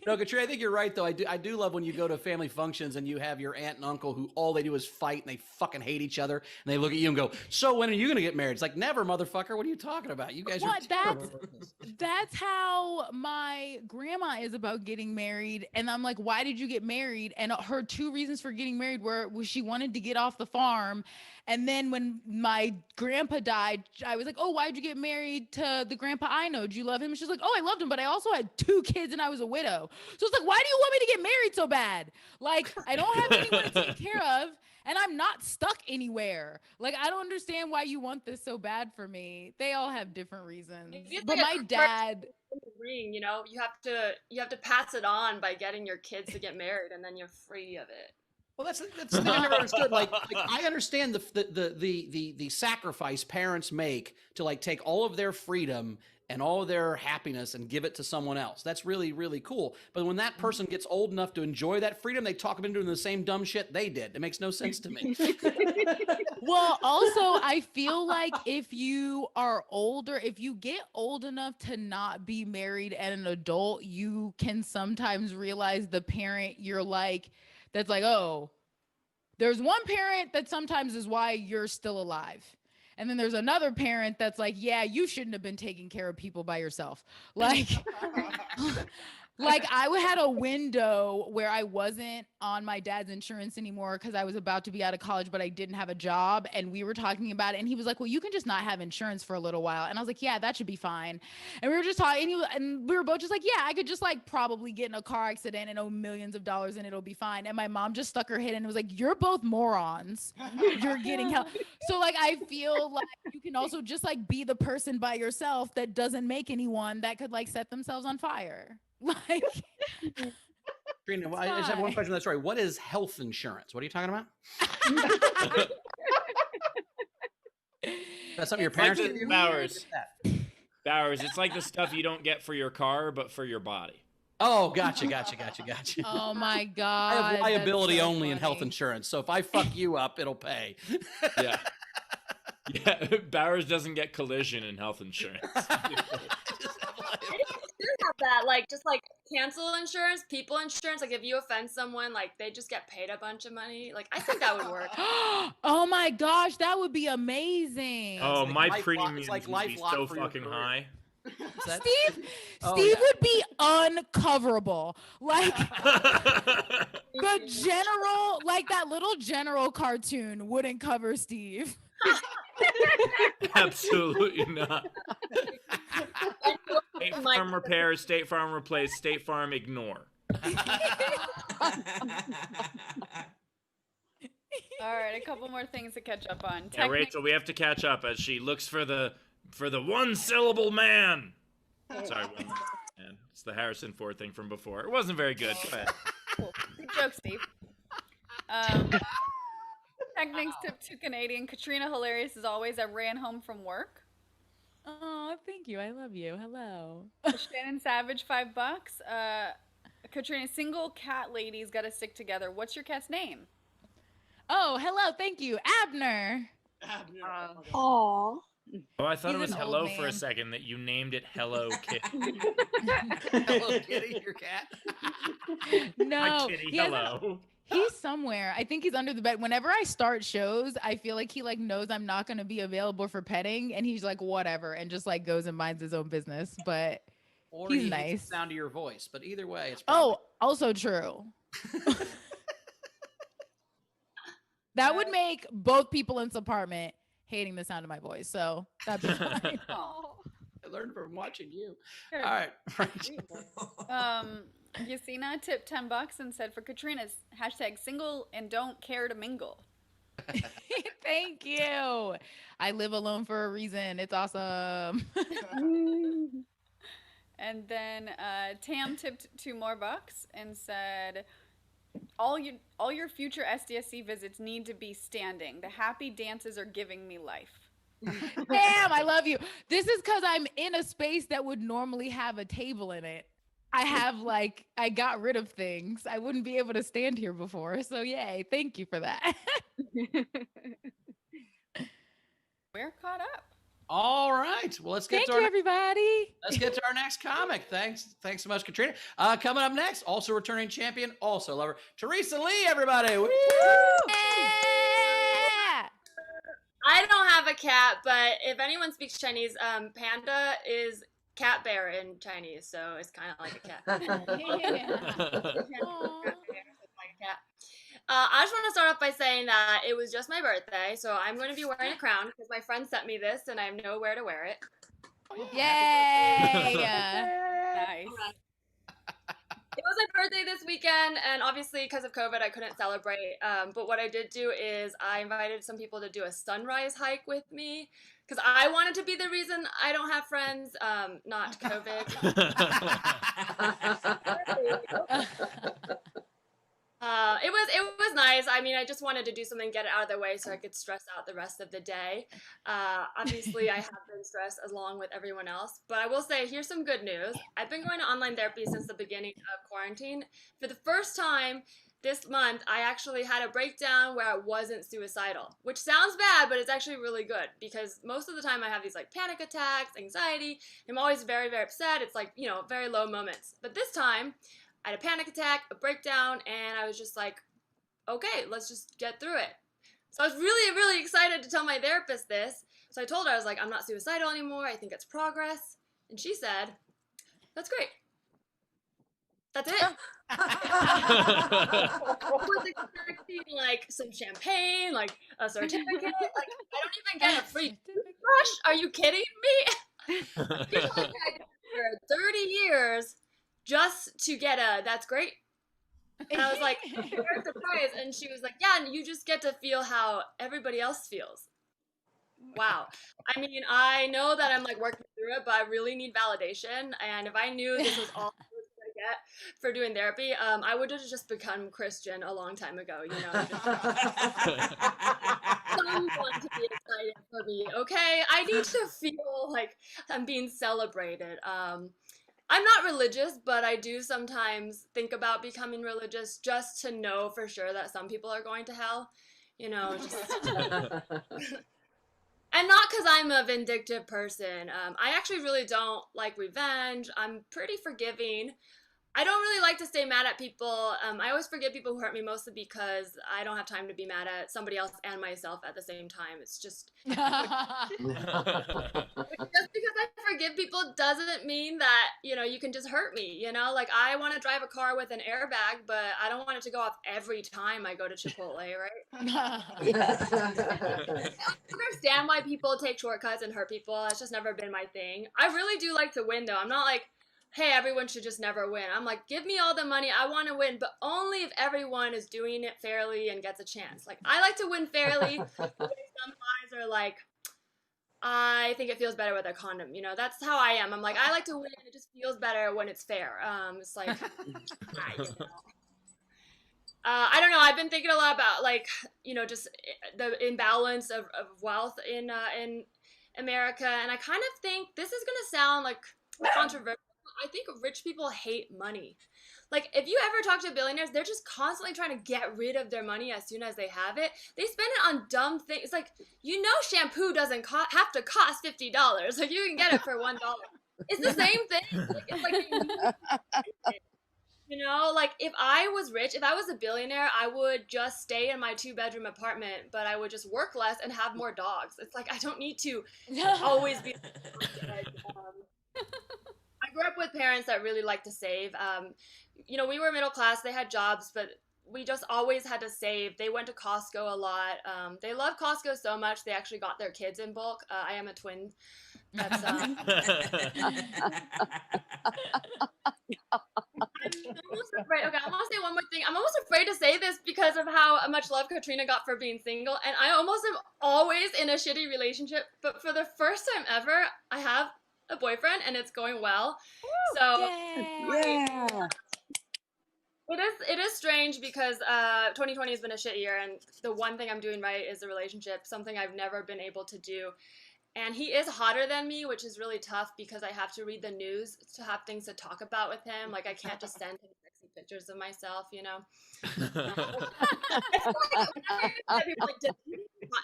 No, Katrina, I think you're right though. I do love when you go to family functions and you have your aunt and uncle who all they do is fight and they fucking hate each other and they look at you and go, "So when are you gonna get married?" It's like, never, motherfucker. What are you talking about? You guys What? are terrible at this. That's how my grandma is about getting married. And I'm like, why did you get married? And her 2 reasons for getting married was she wanted to get off the farm. And then when my grandpa died, I was like, oh, why'd you get married to the grandpa I know? Do you love him? And she's like, oh, I loved him, but I also had 2 kids and I was a widow. So it's like, why do you want me to get married so bad? Like, I don't have anyone to take care of. And I'm not stuck anywhere. Like, I don't understand why you want this so bad for me. They all have different reasons. It's But like my dad, ring, you know, you have to pass it on by getting your kids to get married, and then you're free of it. Well, that's the thing I never understood. Like I understand the sacrifice parents make to like take all of their freedom and all of their happiness and give it to someone else. That's really, really cool. But when that person gets old enough to enjoy that freedom, they talk them into doing the same dumb shit they did. It makes no sense to me. well, also, I feel like if you are older, if you get old enough to not be married and an adult, you can sometimes realize the parent you're like, that's like, oh, there's one parent that sometimes is why you're still alive. And then there's another parent that's like, yeah, you shouldn't have been taking care of people by yourself. Like, like I had a window where I wasn't on my dad's insurance anymore because I was about to be out of college, but I didn't have a job. And we were talking about it. And he was like, well, you can just not have insurance for a little while. And I was like, yeah, that should be fine. And we were just talking and we were both just like, yeah, I could just like probably get in a car accident and owe millions of dollars and it'll be fine. And my mom just stuck her head and was like, you're both morons. You're getting help. So like, I feel like you can also just like be the person by yourself that doesn't make anyone that could like set themselves on fire. Like, Katrina, I just have one question on that story. What is health insurance? What are you talking about? That's something your parents like give you? Bowers. Bowers, it's like the stuff you don't get for your car, but for your body. Oh, gotcha. oh my I God. have liability so only in health funny. insurance. So if I fuck you up, it'll pay. Yeah. Yeah, Bowers doesn't get collision in health insurance. Have that, like, just like cancel insurance, people insurance. Like, if you offend someone, like they just get paid a bunch of money. Like, I think that would work. Oh my gosh, that would be amazing. Oh, like my life premiums lock- it's like would life be lock so for your fucking career. high. Steve Oh, Steve yeah. would be uncoverable. Like the general, like that little general cartoon wouldn't cover Steve. Absolutely not. State Farm repair, State Farm replace, State Farm ignore. All right, a couple more things to catch up on. Yeah, Rachel, we have to catch up as she looks for the one syllable man. Sorry, one man. It's the Harrison Ford thing from before. It wasn't very good. Go ahead. Cool. Good joke, Steve. Techniques tip to Canadian. Katrina, hilarious as always. I ran home from work. Oh, thank you. I love you. Hello. Shannon Savage, $5. Katrina, single cat ladies got to stick together. What's your cat's name? Oh, hello. Thank you. Abner. Aw. Oh, I thought He's it was an old Hello for a man. second, that you named it Hello Kitty. Hello, Kitty, your cat. No. Hi, Kitty, he hasn't- hello. He's somewhere. I think he's under the bed. Whenever I start shows, I feel like he like knows I'm not going to be available for petting, and he's like whatever, and just like goes and minds his own business. But Or he's he hates nice. the sound of your voice. But either way, it's Oh, also true. That would make both people in this apartment hating the sound of my voice. So that's fine. Oh. I learned from watching you. Good. All right, Rachel. Yasina tipped $10 and said for Katrina's hashtag single and don't care to mingle. Thank you. I live alone for a reason. It's awesome. And then Tam tipped $2 more and said all your future SDSC visits need to be standing. The happy dances are giving me life. Damn, I love you. This is because I'm in a space that would normally have a table in it. I got rid of things. I wouldn't be able to stand here before. So yay, thank you for that. We're caught up. All right. Well, let's get Thank to our you, everybody. let's get to our next comic. Thanks so much, Katrina. Coming up next, also returning champion, also lover, Teresa Lee. Everybody. Woo! Yeah. I don't have a cat, but if anyone speaks Chinese, panda is cat bear in Chinese, so it's kind of like a cat. I just want to start off by saying that it was just my birthday, so I'm going to be wearing a crown because my friend sent me this and I have nowhere to wear it. Yay! Nice. It was my birthday this weekend, and obviously because of COVID, I couldn't celebrate. But what I did do is I invited some people to do a sunrise hike with me because I wanted to be the reason I don't have friends, not COVID. It was nice. I mean, I just wanted to do something, get it out of the way, so I could stress out the rest of the day. Obviously, I have been stressed along with everyone else, but I will say, here's some good news. I've been going to online therapy since the beginning of quarantine. For the first time this month, I actually had a breakdown where I wasn't suicidal, which sounds bad, but it's actually really good because most of the time I have these like panic attacks, anxiety. I'm always very, very upset. It's like, very low moments. But this time, I had a panic attack, a breakdown, and I was just like, okay, let's just get through it. So I was really, really excited to tell my therapist this. So I told her, I was like, I'm not suicidal anymore. I think it's progress. And she said, that's great. That's it. I was expecting like some champagne, like a certificate. Like I don't even get a free toothbrush. Are you kidding me? Usually I do it for 30 years just to get a that's great. And I was like, very surprised. And she was like, yeah, and you just get to feel how everybody else feels. Wow. I mean, I know that I'm like working through it, but I really need validation. And if I knew this was all I was gonna get for doing therapy, I would have just become Christian a long time ago, Someone to be excited for me, okay? I need to feel like I'm being celebrated. I'm not religious, but I do sometimes think about becoming religious just to know for sure that some people are going to hell. And not because I'm a vindictive person. I actually really don't like revenge. I'm pretty forgiving. I don't really like to stay mad at people. I always forgive people who hurt me mostly because I don't have time to be mad at somebody else and myself at the same time. It's just just because I forgive people doesn't mean that, you can just hurt me, Like I want to drive a car with an airbag, but I don't want it to go off every time I go to Chipotle, right? I understand why people take shortcuts and hurt people. It's just never been my thing. I really do like to win though. I'm not like, hey, everyone should just never win. I'm like, give me all the money. I want to win, but only if everyone is doing it fairly and gets a chance. Like, I like to win fairly. Some guys are like, I think it feels better with a condom. That's how I am. I'm like, I like to win. It just feels better when it's fair. It's like, I don't know. I've been thinking a lot about just the imbalance of wealth in America, and I kind of think this is gonna sound like controversial. I think rich people hate money. Like, if you ever talk to billionaires, they're just constantly trying to get rid of their money as soon as they have it. They spend it on dumb things. It's like, shampoo doesn't have to cost $50. Like, you can get it for $1. It's the same thing. Like, it's like, like if I was rich, if I was a billionaire, I would just stay in my 2-bedroom apartment, but I would just work less and have more dogs. It's like, I don't need to always be I grew up with parents that really like to save. We were middle class. They had jobs, but we just always had to save. They went to Costco a lot. They love Costco so much, they actually got their kids in bulk. I am a twin. That's I'm almost afraid. Okay, I want to say one more thing. I'm almost afraid to say this because of how much love Katrina got for being single, and I almost am always in a shitty relationship. But for the first time ever, I have a boyfriend, and it's going well. Woo, so yeah. It is strange because 2020 has been a shit year, and the one thing I'm doing right is the relationship, something I've never been able to do. And he is hotter than me, which is really tough because I have to read the news to have things to talk about with him. Like, I can't just send him sexy pictures of myself,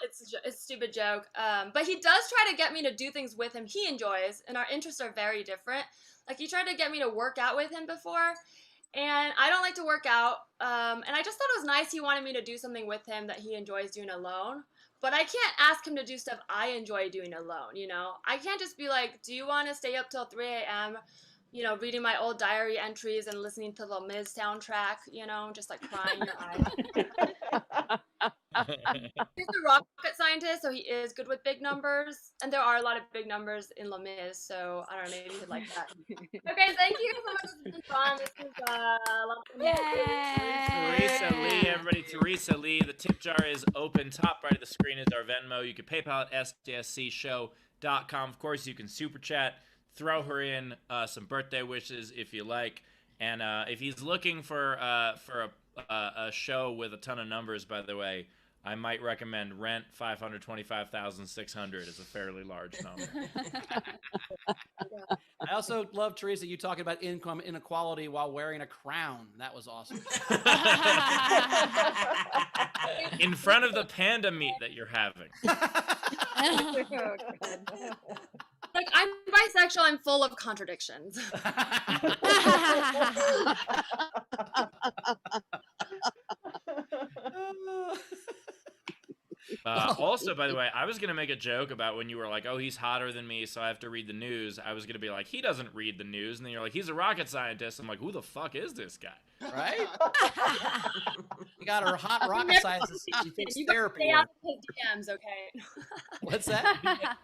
it's a stupid joke. But he does try to get me to do things with him he enjoys, and our interests are very different. Like he tried to get me to work out with him before, and I don't like to work out. And I just thought it was nice he wanted me to do something with him that he enjoys doing alone. But I can't ask him to do stuff I enjoy doing alone, you know? I can't just be like, do you want to stay up till 3 a.m., you know, reading my old diary entries and listening to the Miz soundtrack, you know, just like crying your eyes. He's a rocket scientist, so he is good with big numbers. And there are a lot of big numbers in Les Mis, so I don't know, maybe he'd like that. Okay, thank you so much. This has been fun. This is a lot of fun. Teresa Lee, everybody, Teresa Lee. The tip jar is open. Top right of the screen is our Venmo. You can PayPal at sdscshow.com. Of course, you can super chat. Throw her in some birthday wishes if you like. And if he's looking for a show with a ton of numbers, by the way, I might recommend Rent 525,600 is a fairly large number. I also love, Teresa, you talking about income inequality while wearing a crown. That was awesome. In front of the panda meet that you're having. Like, I'm bisexual, I'm full of contradictions. Also, by the way, I was going to make a joke about when you were like, oh, he's hotter than me, so I have to read the news. I was going to be like, he doesn't read the news. And then you're like, he's a rocket scientist. I'm like, who the fuck is this guy? Right? You got her hot rocket scientist. She thinks You therapy. stay out of his DMs, okay? What's that?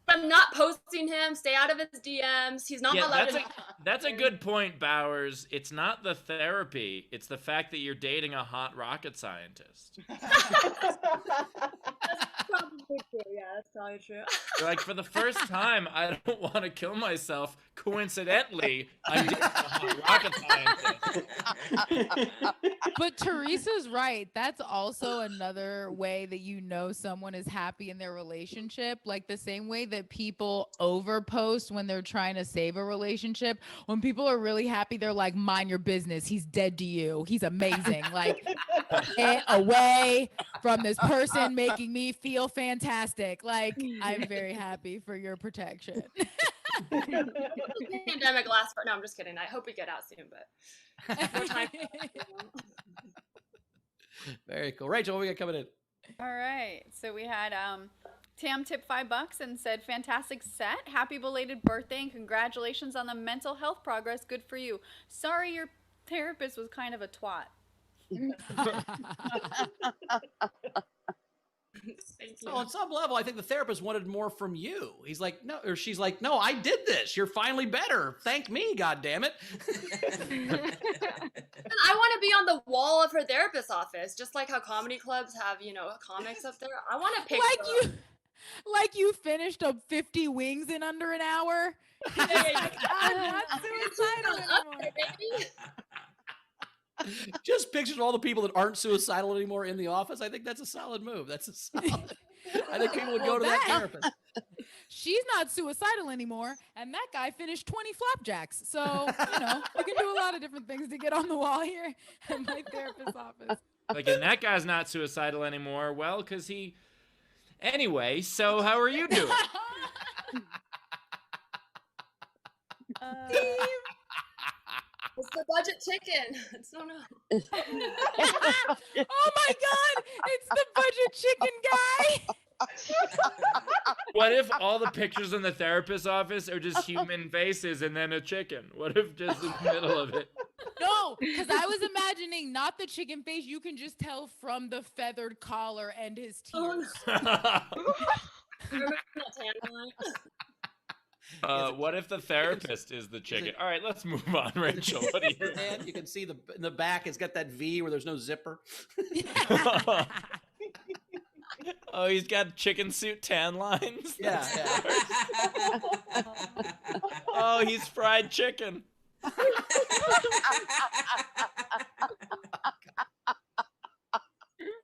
I'm not posting him. Stay out of his DMs. He's not allowed to. That's a good point, Bowers. It's not the therapy. It's the fact that you're dating a hot rocket scientist. That's probably true. Yeah, that's probably true. You're like, for the first time, I don't want to kill myself. Coincidentally, I'm dating a hot rocket scientist. But Teresa's right. That's also another way that you know someone is happy in their relationship. Like the same way that people overpost when they're trying to save a relationship. When people are really happy, they're like, mind your business. He's dead to you. He's amazing. Like, get away from this person making me feel fantastic. Like, I'm very happy for your protection. The pandemic lasts for. No, I'm just kidding. I hope we get out soon, but no time. Very cool. Rachel, what we got coming in? All right. So we had Tam tip $5 and said, fantastic set. Happy belated birthday and congratulations on the mental health progress. Good for you. Sorry your therapist was kind of a twat. So on some level, I think the therapist wanted more from you. He's like, no, or she's like, no, I did this. You're finally better. Thank me, God damn it. I want to be on the wall of her therapist's office, just like how comedy clubs have, you know, comics up there. I want to pick like you finished up 50 wings in under an hour. Like, I'm not suicidal anymore. Just pictures of all the people that aren't suicidal anymore in the office. I think that's a solid move. That's a solid. I think people would go to that therapist. She's not suicidal anymore, and that guy finished 20 flapjacks. So, you know, you can do a lot of different things to get on the wall here at my therapist's office. Like, and that guy's not suicidal anymore. Well, because he... Anyway, so how are you doing? It's the budget chicken. It's no. Oh my God! It's the budget chicken guy. What if all the pictures in the therapist's office are just human faces and then a chicken? What if just in the middle of it? No, because I was imagining not the chicken face. You can just tell from the feathered collar and his tears. What if the therapist is the chicken? All right, let's move on, Rachel. What do you? And you can see in the back, it's got that V where there's no zipper. Oh, he's got chicken suit tan lines. Yeah. Oh, he's fried chicken.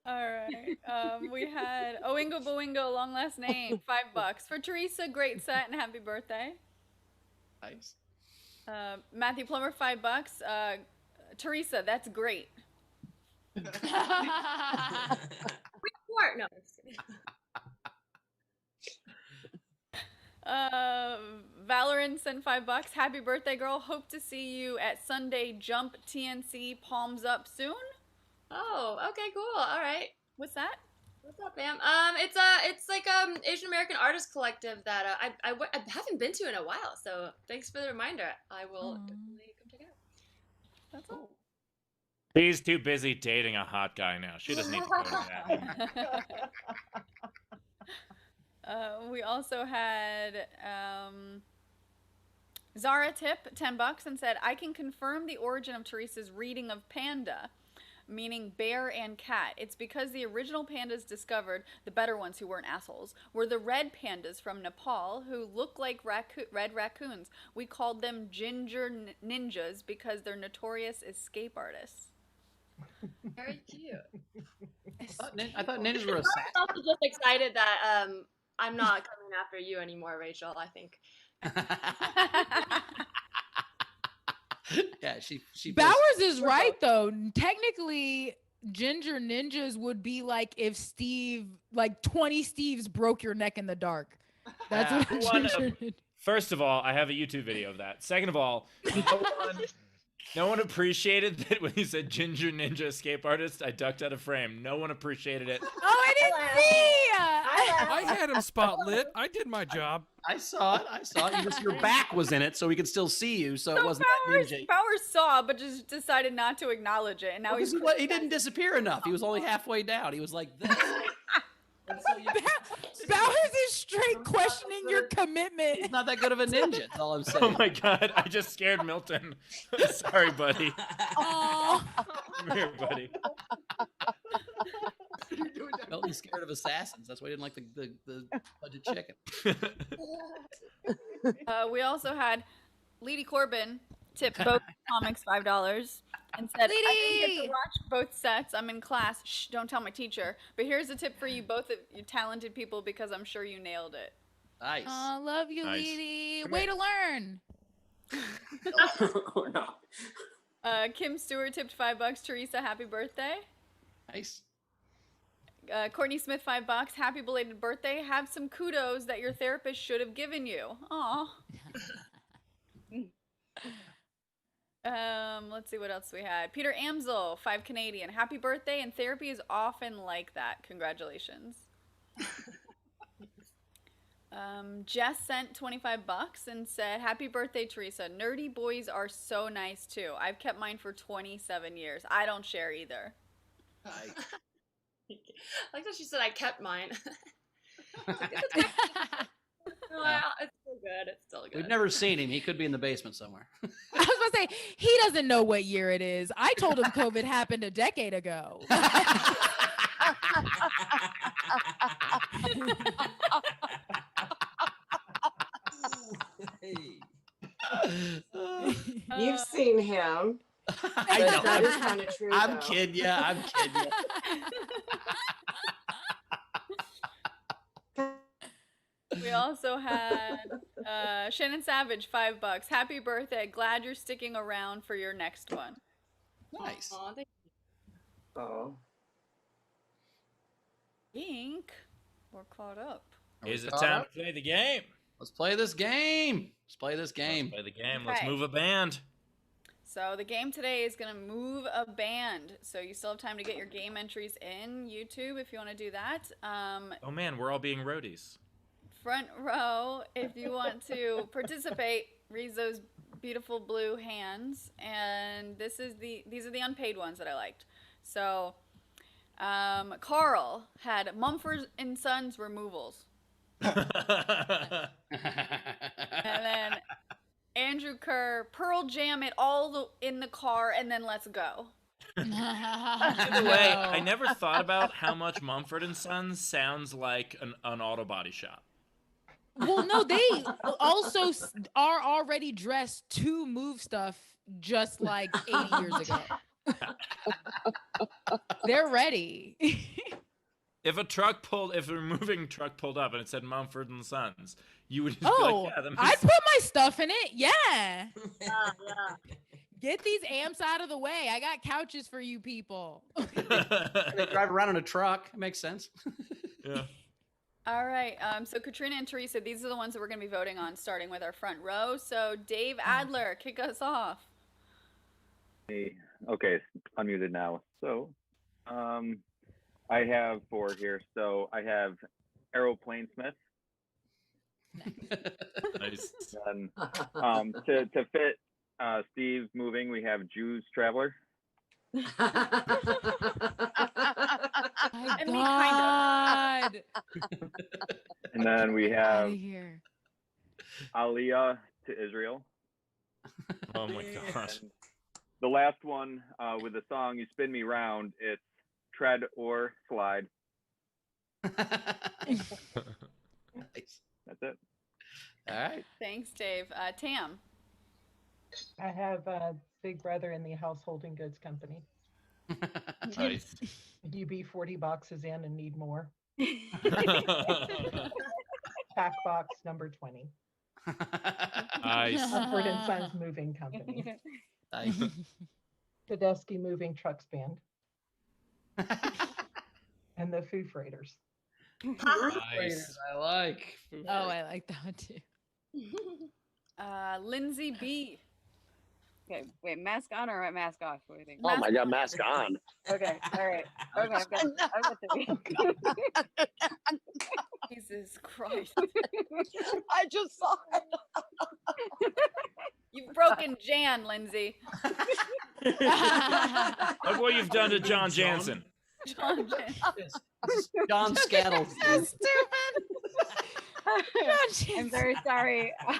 All right. We had Oingo Boingo, long last name, $5 for Teresa. Great set and happy birthday. Nice. Matthew Plummer, $5. Teresa, that's great. No, Valorant sent $5. Happy birthday, girl. Hope to see you at Sunday Jump TNC. Palms up soon. Oh, okay, cool. All right. What's that? What's up, fam? It's like Asian American Artist Collective that I haven't been to in a while. So thanks for the reminder. I will definitely come check it out. That's all. She's too busy dating a hot guy now. She doesn't need to go to that. We also had Zara tip $10 and said, I can confirm the origin of Teresa's reading of panda, meaning bear and cat. It's because the original pandas discovered, the better ones who weren't assholes, were the red pandas from Nepal who look like red raccoons. We called them ginger ninjas because they're notorious escape artists. Very cute. I thought ninjas were I'm also just excited that I'm not coming after you anymore, Rachel. I think. Yeah, she. Bowers is right though. Technically, ginger ninjas would be like if 20 Steves broke your neck in the dark. That's what. First of all, I have a YouTube video of that. Second of all, no one appreciated that when you said ginger ninja escape artist. I ducked out of frame. No one appreciated it. Oh, I didn't see. I had him spot lit. I did my job. I saw it. Your back was in it, so we could still see you. So it wasn't Bowers, that ninja. Bowers saw, but just decided not to acknowledge it, and now he didn't disappear enough. He was only halfway down. He was like this. And so Bowers is straight questioning your commitment. He's not that good of a ninja. That's all I'm saying. Oh my god, I just scared Milton. Sorry, buddy. Oh. Come here, buddy. Milton's scared of assassins. That's why he didn't like the budget chicken. We also had Leedy Corbin tip both comics $5 and said, I didn't get to watch both sets. I'm in class. Shh, don't tell my teacher. But here's a tip for you, both of you talented people, because I'm sure you nailed it. Nice. Oh, love you, Nice. Leedy. Way to learn. Or not. Kim Stewart tipped $5. Teresa, happy birthday. Nice. Courtney Smith, $5. Happy belated birthday. Have some kudos that your therapist should have given you. Aw. Let's see what else we had. Peter Amsel, 5 Canadian. Happy birthday, and therapy is often like that. Congratulations. Jess sent $25 and said, happy birthday, Teresa. Nerdy boys are so nice too. I've kept mine for 27 years. I don't share either. Nice. I like that she said I kept mine. No, it's still good. It's still good. We've never seen him. He could be in the basement somewhere. I was about to say, he doesn't know what year it is. I told him COVID happened a decade ago. You've seen him. I know. That is kind of true. I'm though. kidding you. I'm kidding you. We also had Shannon Savage, $5. Happy birthday. Glad you're sticking around for your next one. Nice. Aw, thank you. Oh. Ink. We're caught up. Is it caught time up? to play the game? Let's play this game. Let's play this game. Let's play the game. Let's Okay. move a band. So the game today is going to move a band. So you still have time to get your game entries in YouTube if you want to do that. Oh man, we're all being roadies. Front row, if you want to participate, raise those beautiful blue hands. And these are the unpaid ones that I liked. So Carl had Mumford and Sons removals. And then Andrew Kerr, Pearl Jam it all in the car and then let's go. By the way, I never thought about how much Mumford and Sons sounds like an auto body shop. Well, no, they also are already dressed to move stuff just like 80 years ago. They're ready. If a moving truck pulled up and it said Mumford and Sons, you would just be Oh, like, yeah, that I'd makes put my stuff in it. Yeah. Yeah. Get these amps out of the way. I got couches for you people. They drive around in a truck. It makes sense. Yeah. All right. So Katrina and Teresa, these are the ones that we're going to be voting on, starting with our front row. So Dave Adler, kick us off. Hey, okay, unmuted now. So, I have 4 here. So I have Aeroplane Smith. Nice. And to fit Steve moving, we have Jews Traveler. My And me, God. And then we Get outta have here. Aliyah to Israel. Oh my gosh. And the last one with the song "You Spin Me Round," it's Tread or Slide. Nice. That's it. All right. Thanks, Dave. Tam. I have Big Brother in the Householding Goods Company. Nice. You be 40 boxes in and need more. Pack box number 20. Nice. Comfort and Sons Moving Company. Nice. Tedeschi Moving Trucks Band. And the Foo Freighters. Nice. I like. Oh, I like that one too. Lindsay B. Okay, wait, mask on or mask off? What do you think? Oh my God, mask on. Okay, all right. Okay, I've got three. Jesus Christ. I just saw it. You've broken Jan, Lindsay. Look what you've done to John Jansen. John Jan. John Scattles. That's stupid. I'm very sorry. All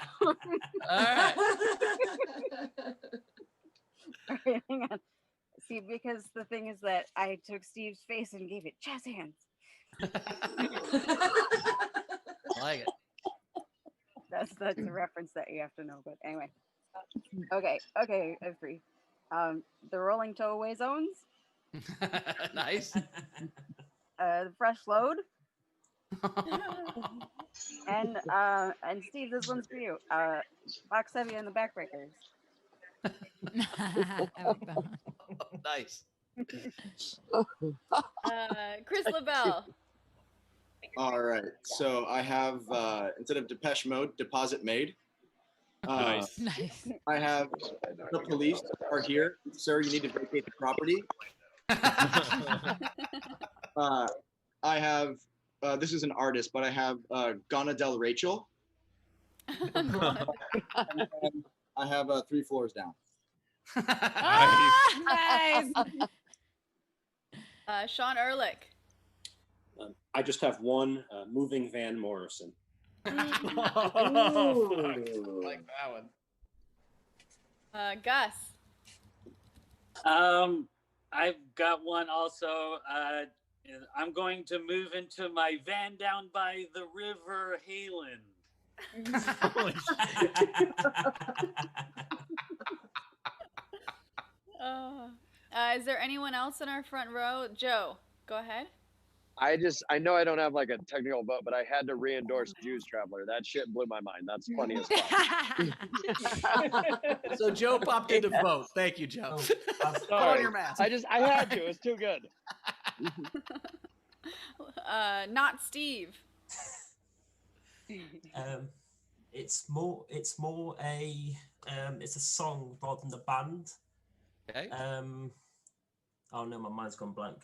right. All right, hang on. See, because the thing is that I took Steve's face and gave it jazz hands. I like it. That's a reference that you have to know. But anyway, okay, I have 3. The Rolling Towaway Zones. Nice. The Fresh Load. And Steve, this one's for you. Box Heavy and the Backbreakers. I like that one. Nice. Chris LaBelle. All right. So I have instead of Depeche Mode, Deposit Made. Nice. Nice. I have The Police Are Here, Sir. You need to vacate the property. I have this is an artist, but I have Gana Del Rachel. And I have 3 Floors Down. Nice. Sean Ehrlich. I just have one Moving Van Morrison. I like that one. Gus. I've got one also. I'm going to move into my van down by the river Halen. Holy shit. Is there anyone else in our front row? Joe, go ahead. I know I don't have like a technical vote, but I had to re-endorse Jews Traveler. That shit blew my mind. That's funny as fuck. So Joe popped in to vote. Thank you, Joe. Put on your mask. I had to. It was too good. Not Steve. It's more a it's a song rather than the band. Okay. Oh no, my mind's gone blank.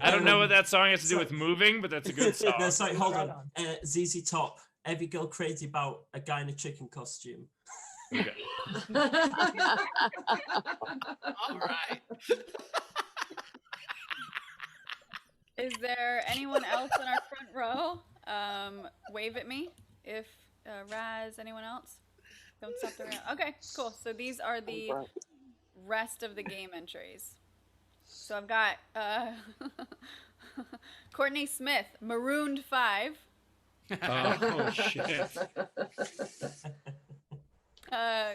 I don't know what that song has to do with moving, but that's a good song. No, sorry, hold on. ZZ Top. Every girl crazy about a guy in a chicken costume. Okay. All right. Is there anyone else in our front row? Wave at me if Raz, anyone else? Don't stop the round. Okay, cool. So these are the rest of the game entries. So I've got Courtney Smith, Marooned 5. Oh shit.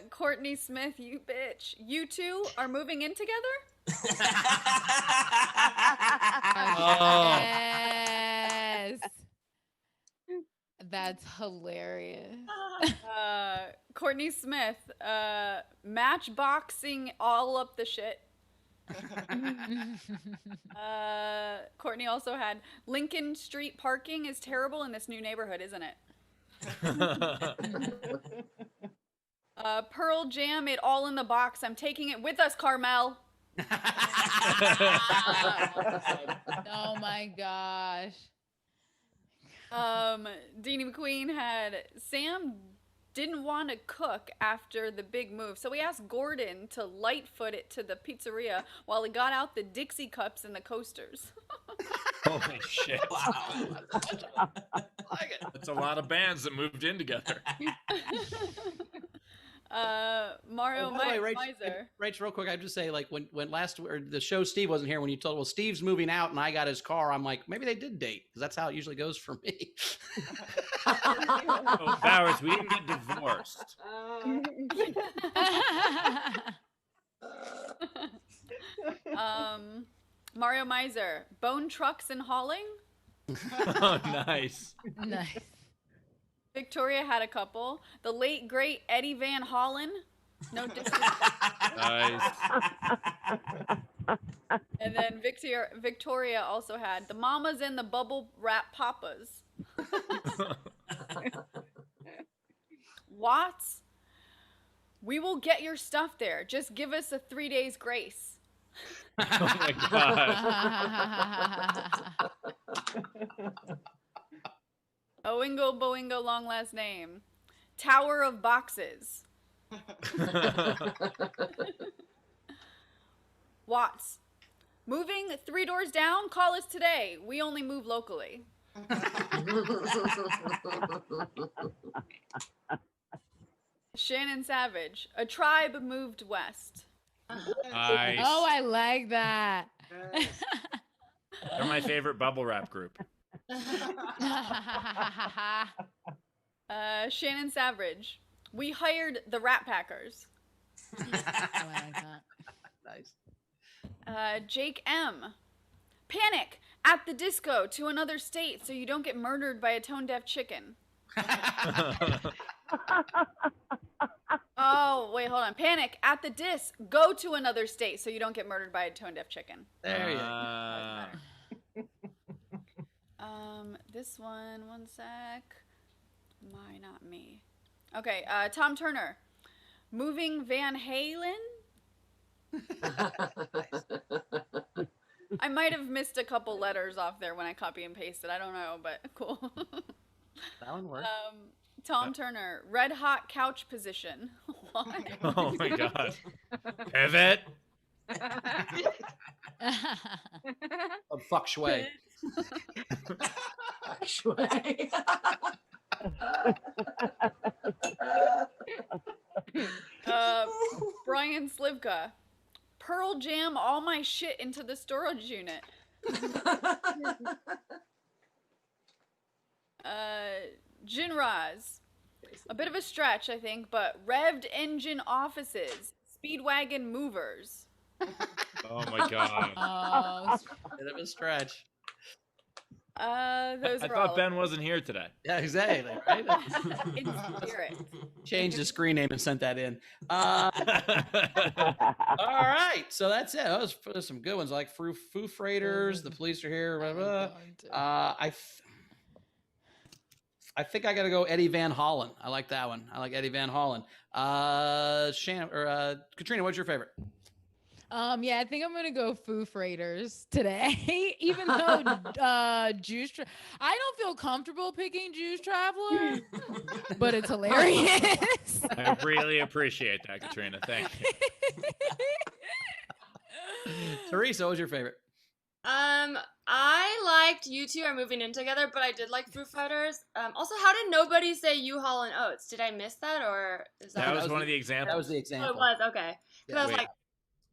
Courtney Smith, you bitch. You two are moving in together? Yes. That's hilarious. Courtney Smith, matchboxing all up the shit. Courtney also had Lincoln Street parking is terrible in this new neighborhood, isn't it? Pearl Jam, it all in the box. I'm taking it with us, Carmel. Oh my gosh. Deanie McQueen had Sam didn't want to cook after the big move, so he asked Gordon to lightfoot it to the pizzeria while he got out the Dixie cups and the coasters. Holy shit. That's a lot of bands that moved in together. Mario By the way, Miser. Rach, real quick, I'd just say, like, when last or the show Steve wasn't here, when you told, well, Steve's moving out and I got his car, I'm like, maybe they did date, because that's how it usually goes for me. Oh, Bowers, we didn't get divorced. Mario Miser, bone trucks and hauling. Oh, nice. Nice. Victoria had a couple. The late great Eddie Van Hollen. No disrespect. Nice. And then Victoria also had the mamas and the bubble wrap papas. Watts, we will get your stuff there. Just give us a 3 days grace. Oh my god. Oingo Boingo, long last name. Tower of Boxes. Watts, moving 3 doors down, call us today. We only move locally. Shannon Savage, a tribe moved west. Nice. Oh, I like that. They're my favorite bubble wrap group. Shannon Savage, we hired the Rat Packers. Nice. Jake M, panic at the disco to another state so you don't get murdered by a tone-deaf chicken. Oh, wait, hold on. Panic at the disc. Go to another state so you don't get murdered by a tone-deaf chicken. There you go. This one sec. My, not me. Okay, Tom Turner. Moving Van Halen? I might have missed a couple letters off there when I copy and pasted. I don't know, but cool. That one worked. Tom Turner, red hot couch position. What? Oh my god. Pivot. Oh, fuck shui. Shui. Brian Slivka, Pearl Jam all my shit into the storage unit. Jinraz, a bit of a stretch, I think, but revved engine offices, Speedwagon movers. Oh my god. Oh, Bit of a stretch. Those I were thought all Ben wasn't here today. Yeah, exactly. Right? in spirit. Changed the screen name and sent that in. All right, so that's it. There's some good ones like Foo Freighters. The police are here. Blah, blah. I think I got to go Eddie Van Hollen. I like that one. I like Eddie Van Hollen. Katrina, what's your favorite? Yeah, I think I'm gonna go Foo Freighters today. Even though I don't feel comfortable picking Juice Traveler, but it's hilarious. I really appreciate that, Katrina. Thank you. Teresa, what was your favorite? I liked you two are moving in together, but I did like Foo Fighters. Also, how did nobody say U-Haul and Oates? Did I miss that, or is That was one of the examples. That was the example. Oh, it was okay. Because I was Wait. like,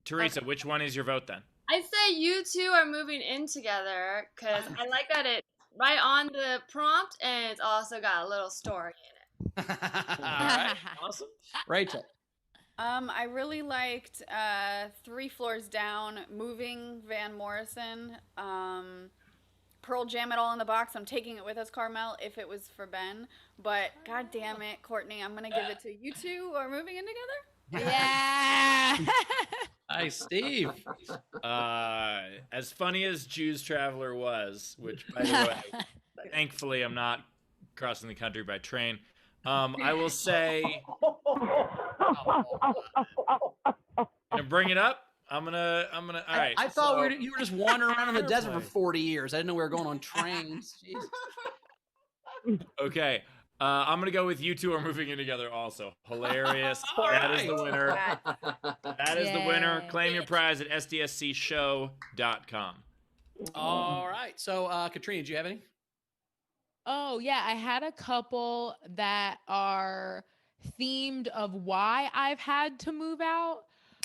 Teresa, which one is your vote then? I say you two are moving in together because I like that it's right on the prompt and it's also got a little story in it. All right, awesome. Rachel. I really liked 3 Floors Down, Moving Van Morrison, Pearl Jam It All in the Box. I'm taking it with us, Carmel, if it was for Ben. But god damn it, Courtney, I'm gonna give it to you two are moving in together. Yeah. Hi, Steve. As funny as Jews Traveler was, which by the way, thankfully I'm not crossing the country by train. I will say, gonna bring it up. I'm gonna. All right. I thought you were just wandering around in the desert for 40 years. I didn't know we were going on trains. Jesus. Okay. I'm gonna go with you two are moving in together. Also, hilarious. That is the winner. That is the winner. Claim your prize at sdscshow.com. All right. So, Katrina, do you have any? Oh, yeah. I had a couple that are themed of why I've had to move out.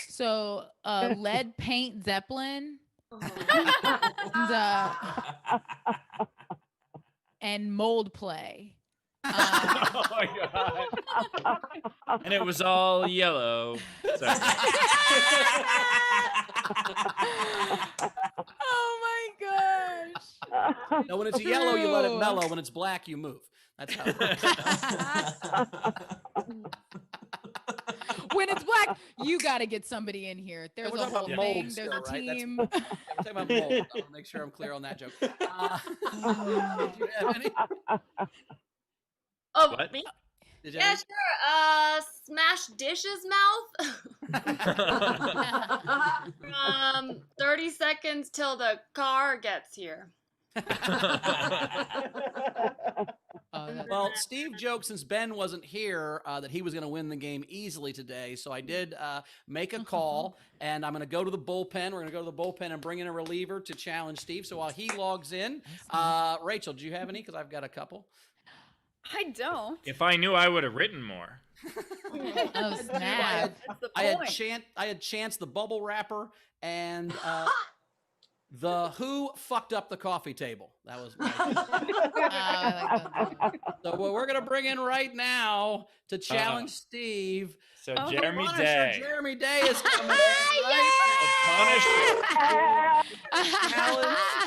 So, lead paint Zeppelin. And mold play. Oh my god! And it was all yellow. Sorry. Oh my gosh! No, when it's yellow, you let it mellow. When it's black, you move. That's how it works. When it's black, you got to get somebody in here. There's a whole thing. There's a team. We're talking about mold. I'll make sure I'm clear on that joke. Did you have any? Oh, What? me? Did you Yeah, have sure. Smash Dish's mouth. 30 seconds till the car gets here. Well, Steve joked since Ben wasn't here that he was going to win the game easily today. So I did make a call, and I'm going to go to the bullpen. We're going to go to the bullpen and bring in a reliever to challenge Steve. So while he logs in, Rachel, do you have any? Because I've got a couple. I don't. If I knew, I would have written more. Oh, snap. I had Chance the bubble wrapper and the Who fucked up the coffee table. That was my So what we're gonna bring in right now to challenge Steve. So Jeremy Day. Jeremy Day is coming in.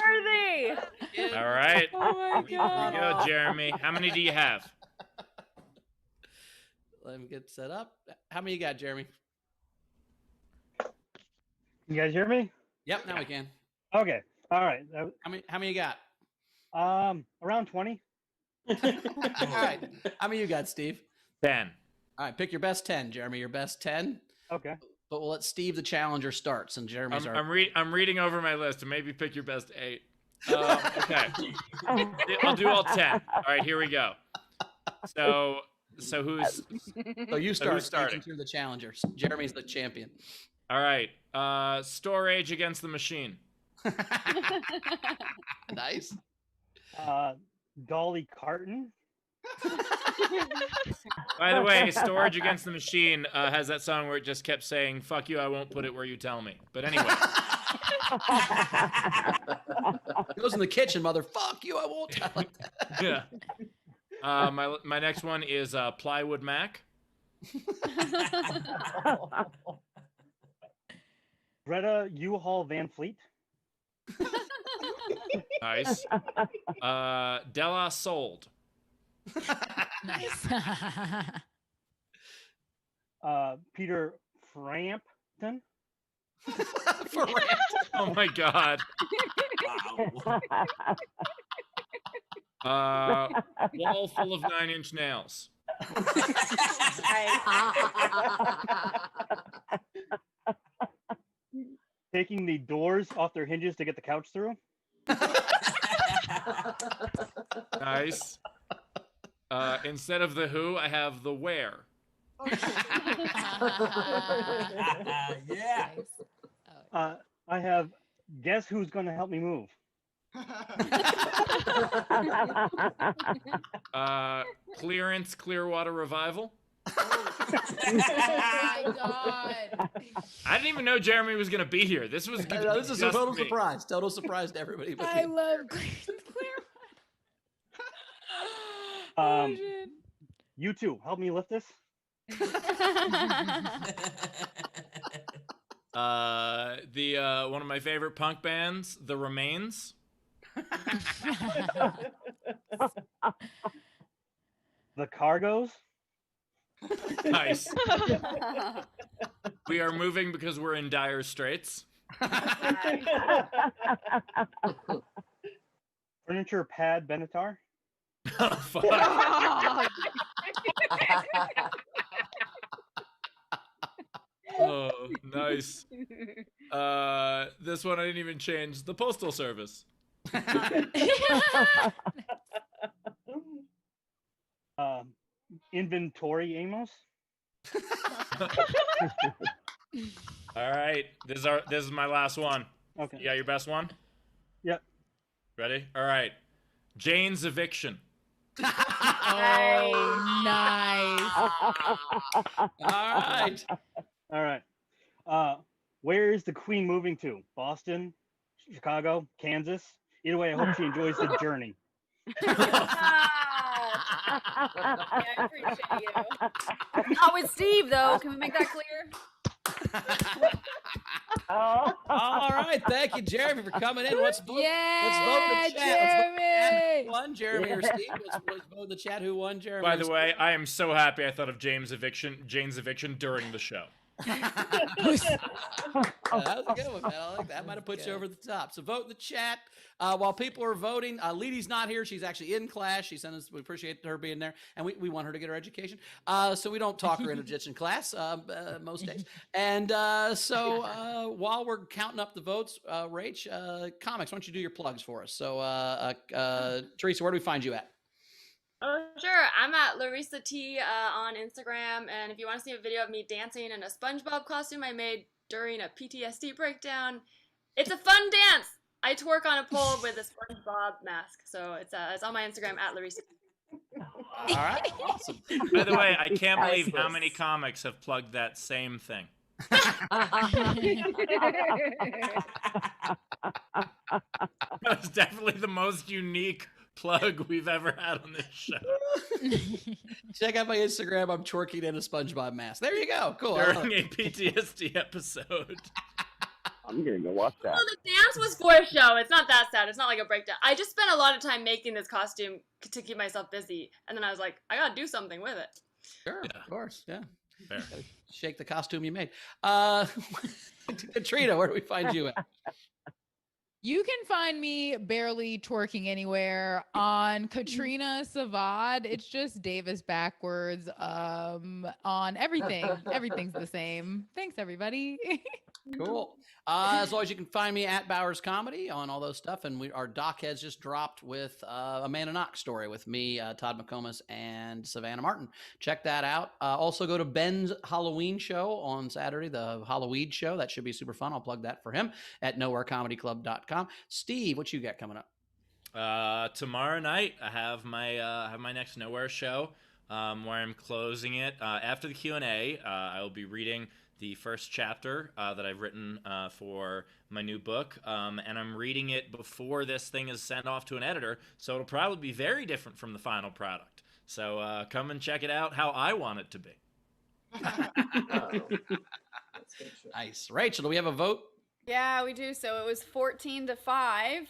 Worthy. All right. Oh my Here god. we go, Jeremy. How many do you have? Let me get set up. How many you got, Jeremy? You guys hear me? Yep, now we can. Okay. All right. How many you got? Around 20. All right. How many you got, Steve? 10. All right, pick your best 10, Jeremy. Your best 10. Okay. But we'll let Steve the challenger start since Jeremy's I'm reading over my list, and maybe pick your best 8. Okay. I'll do all 10. All right, here we go. So who's So you start. Who's starting? Since you're the challenger. Jeremy's the champion. All right. Storage against the machine. Nice. Dolly Carton. By the way, Storage Against the Machine has that song where it just kept saying, "Fuck you, I won't put it where you tell me." But anyway. It goes in the kitchen, mother. Fuck you, I won't tell like that. Yeah. My next one is Plywood Mac. Greta U-Haul Van Fleet. Nice. Della Sold. Nice. Peter Frampton. Oh my god. Wall full of 9-inch nails. Taking the doors off their hinges to get the couch through. Nice. Instead of the Who, I have the Where. Yeah. I have guess who's going to help me move. Clearance Clearwater Revival. Oh my god. I didn't even know Jeremy was gonna be here. This was No, this is a total surprise. Total surprise to everybody. But I love Clearwater. You two, help me lift this. One of my favorite punk bands, The Remains. The Cargos. Nice. We are moving because we're in dire straits. Furniture pad Benatar. Oh, fuck. Oh, nice. This one I didn't even change. The Postal Service. Inventory Amos. All right, this is my last one. Okay. You got your best one? Yep. Ready? All right. Jane's eviction. Oh, nice. All right. Where is the Queen moving to? Boston, Chicago, Kansas? Either way, I hope she enjoys the journey. I appreciate you. Not with Steve, though. Can we make that clear? All right, thank you, Jeremy, for coming in. Let's vote. Let's vote in the chat. Jeremy! Who won, Jeremy or Steve? Let's vote in the chat. Who won, Jeremy? By the way, I am so happy I thought of Jane's eviction during the show. That was a good one, man. I like that. Might have put you over the top. So vote in the chat. While people are voting, Leedy's not here. She's actually in class. She sent us. We appreciate her being there, and we want her to get her education. So we don't talk her into ditching class most days. And so while we're counting up the votes, Rach, comics, why don't you do your plugs for us? So Teresa, where do we find you at? Oh, sure. I'm at Larissa T on Instagram, and if you want to see a video of me dancing in a SpongeBob costume I made during a PTSD breakdown, it's a fun dance. I twerk on a pole with a SpongeBob mask, so it's on my Instagram at Larissa. All right, awesome. By the way, I can't believe how many comics have plugged that same thing. That's definitely the most unique plug we've ever had on this show. Check out my Instagram. I'm twerking in a SpongeBob mask. There you go. Cool. During a PTSD episode. I'm gonna go watch that. Well, the dance was for a show. It's not that sad. It's not like a breakdown. I just spent a lot of time making this costume to keep myself busy, and then I was like, I gotta do something with it. Sure, of course, yeah. Fair. Shake the costume you made. Katrina, where do we find you at? You can find me barely twerking anywhere on Katrina Savad. It's just Davis backwards on everything. Everything's the same. Thanks, everybody. Cool. As always, you can find me at Bowers Comedy on all those stuff. And our doc has just dropped with Amanda Knox story with me, Todd McComas, and Savannah Martin. Check that out. Also, go to Ben's Halloween show on Saturday, the Halloween show. That should be super fun. I'll plug that for him at nowherecomedyclub.com. Steve, what you got coming up? Tomorrow night, I have my next Nowhere show where I'm closing it. After the Q&A, I will be reading the first chapter that I've written for my new book, and I'm reading it before this thing is sent off to an editor, so it'll probably be very different from the final product. So come and check it out how I want it to be. Nice. Rachel, do we have a vote? Yeah, we do. So it was 14-5.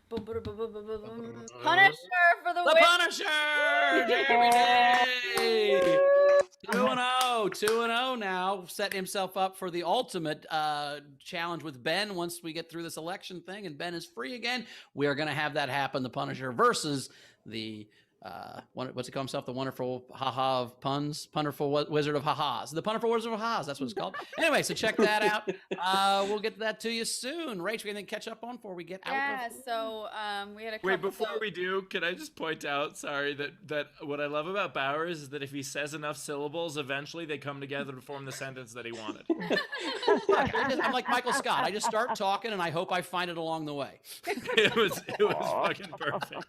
Boom, boom, boom, boom, boom, boom, boom. Punisher for the The win. Punisher! Jeremy Day! 2-0 now, setting himself up for the ultimate challenge with Ben. Once we get through this election thing and Ben is free again, we are going to have that happen. The Punisher versus the what's he call himself? The wonderful haha of puns, Punderful Wizard of Ha-Has. The Punderful Wizard of Ha-Has, that's what it's called. Anyway, so check that out. We'll get that to you soon. Rach, we anything to catch up on before we get out? Yeah, so we had a couple. Wait, before we do, can I just point out, sorry, that what I love about Bowers is that if he says enough syllables, eventually they come together to form the sentence that he wanted. I'm like Michael Scott. I just start talking and I hope I find it along the way. It was fucking perfect.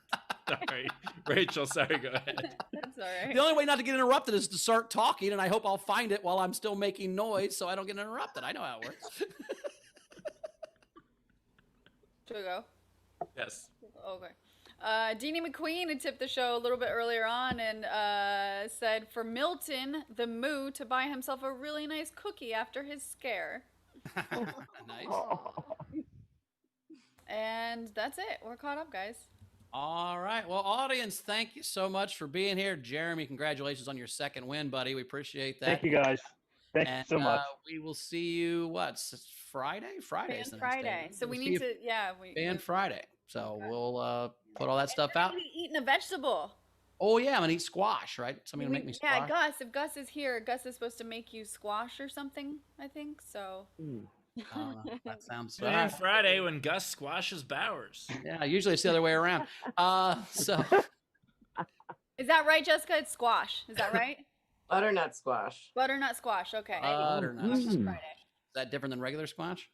Sorry. Rachel, sorry, go ahead. That's all right. The only way not to get interrupted is to start talking, and I hope I'll find it while I'm still making noise so I don't get interrupted. I know how it works. Should we go? Yes. Okay. Deanie McQueen had tipped the show a little bit earlier on and said for Milton the Moo to buy himself a really nice cookie after his scare. Nice. And that's it. We're caught up, guys. All right. Well, audience, thank you so much for being here. Jeremy, congratulations on your second win, buddy. We appreciate that. Thank you guys. Thank you And so much. we will see you, Friday? Friday's the Fan next day. Friday. So we We'll see need you to, yeah. We, Fan Friday. So we'll put all that stuff out. Eating a vegetable. Oh, yeah. I'm going to eat squash, right? Somebody will make me Yeah, squash. Gus. If Gus is here, Gus is supposed to make you squash or something, I think. So. That sounds Fan Friday when Gus squashes Bowers. Yeah, usually it's the other way around. So. Is that right, Jessica? It's squash. Is that right? Butternut squash. Butternut squash. Okay. Butternut. It's just Is Friday. that different than regular squash?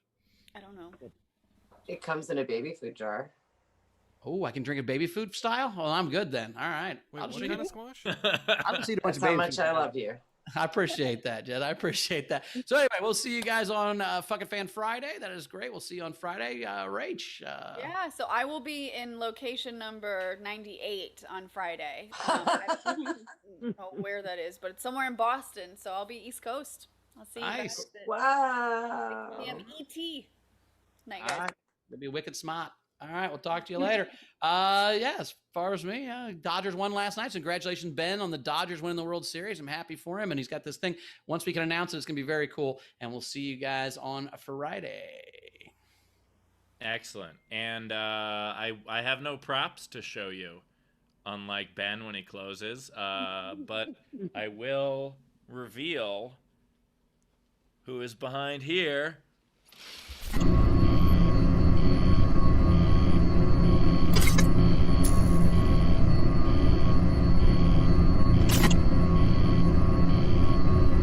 I don't know. It comes in a baby food jar. Oh, I can drink it baby food style? Well, I'm good then. all right. Wait, I'll what just kind eat of it. squash? I'll just eat a bunch That's of how baby much food. I love you. I appreciate that, Jed. I appreciate that. So anyway, we'll see you guys on fucking Fan Friday. That is great. We'll see you on Friday. Rach. Yeah, so I will be in location number 98 on Friday. I don't know where that is, but it's somewhere in Boston. So I'll be East Coast. I'll see you Nice. guys. Wow. 6 p.m. ET. Night, All guys. right. You'll be wicked smart. All right, we'll talk to you later. Yeah, as far as me, Dodgers won last night. So congratulations, Ben, on the Dodgers winning the World Series. I'm happy for him, and he's got this thing. Once we can announce it, it's going to be very cool, and we'll see you guys on Friday. Excellent. And I have no props to show you, unlike Ben when he closes, but I will reveal who is behind here.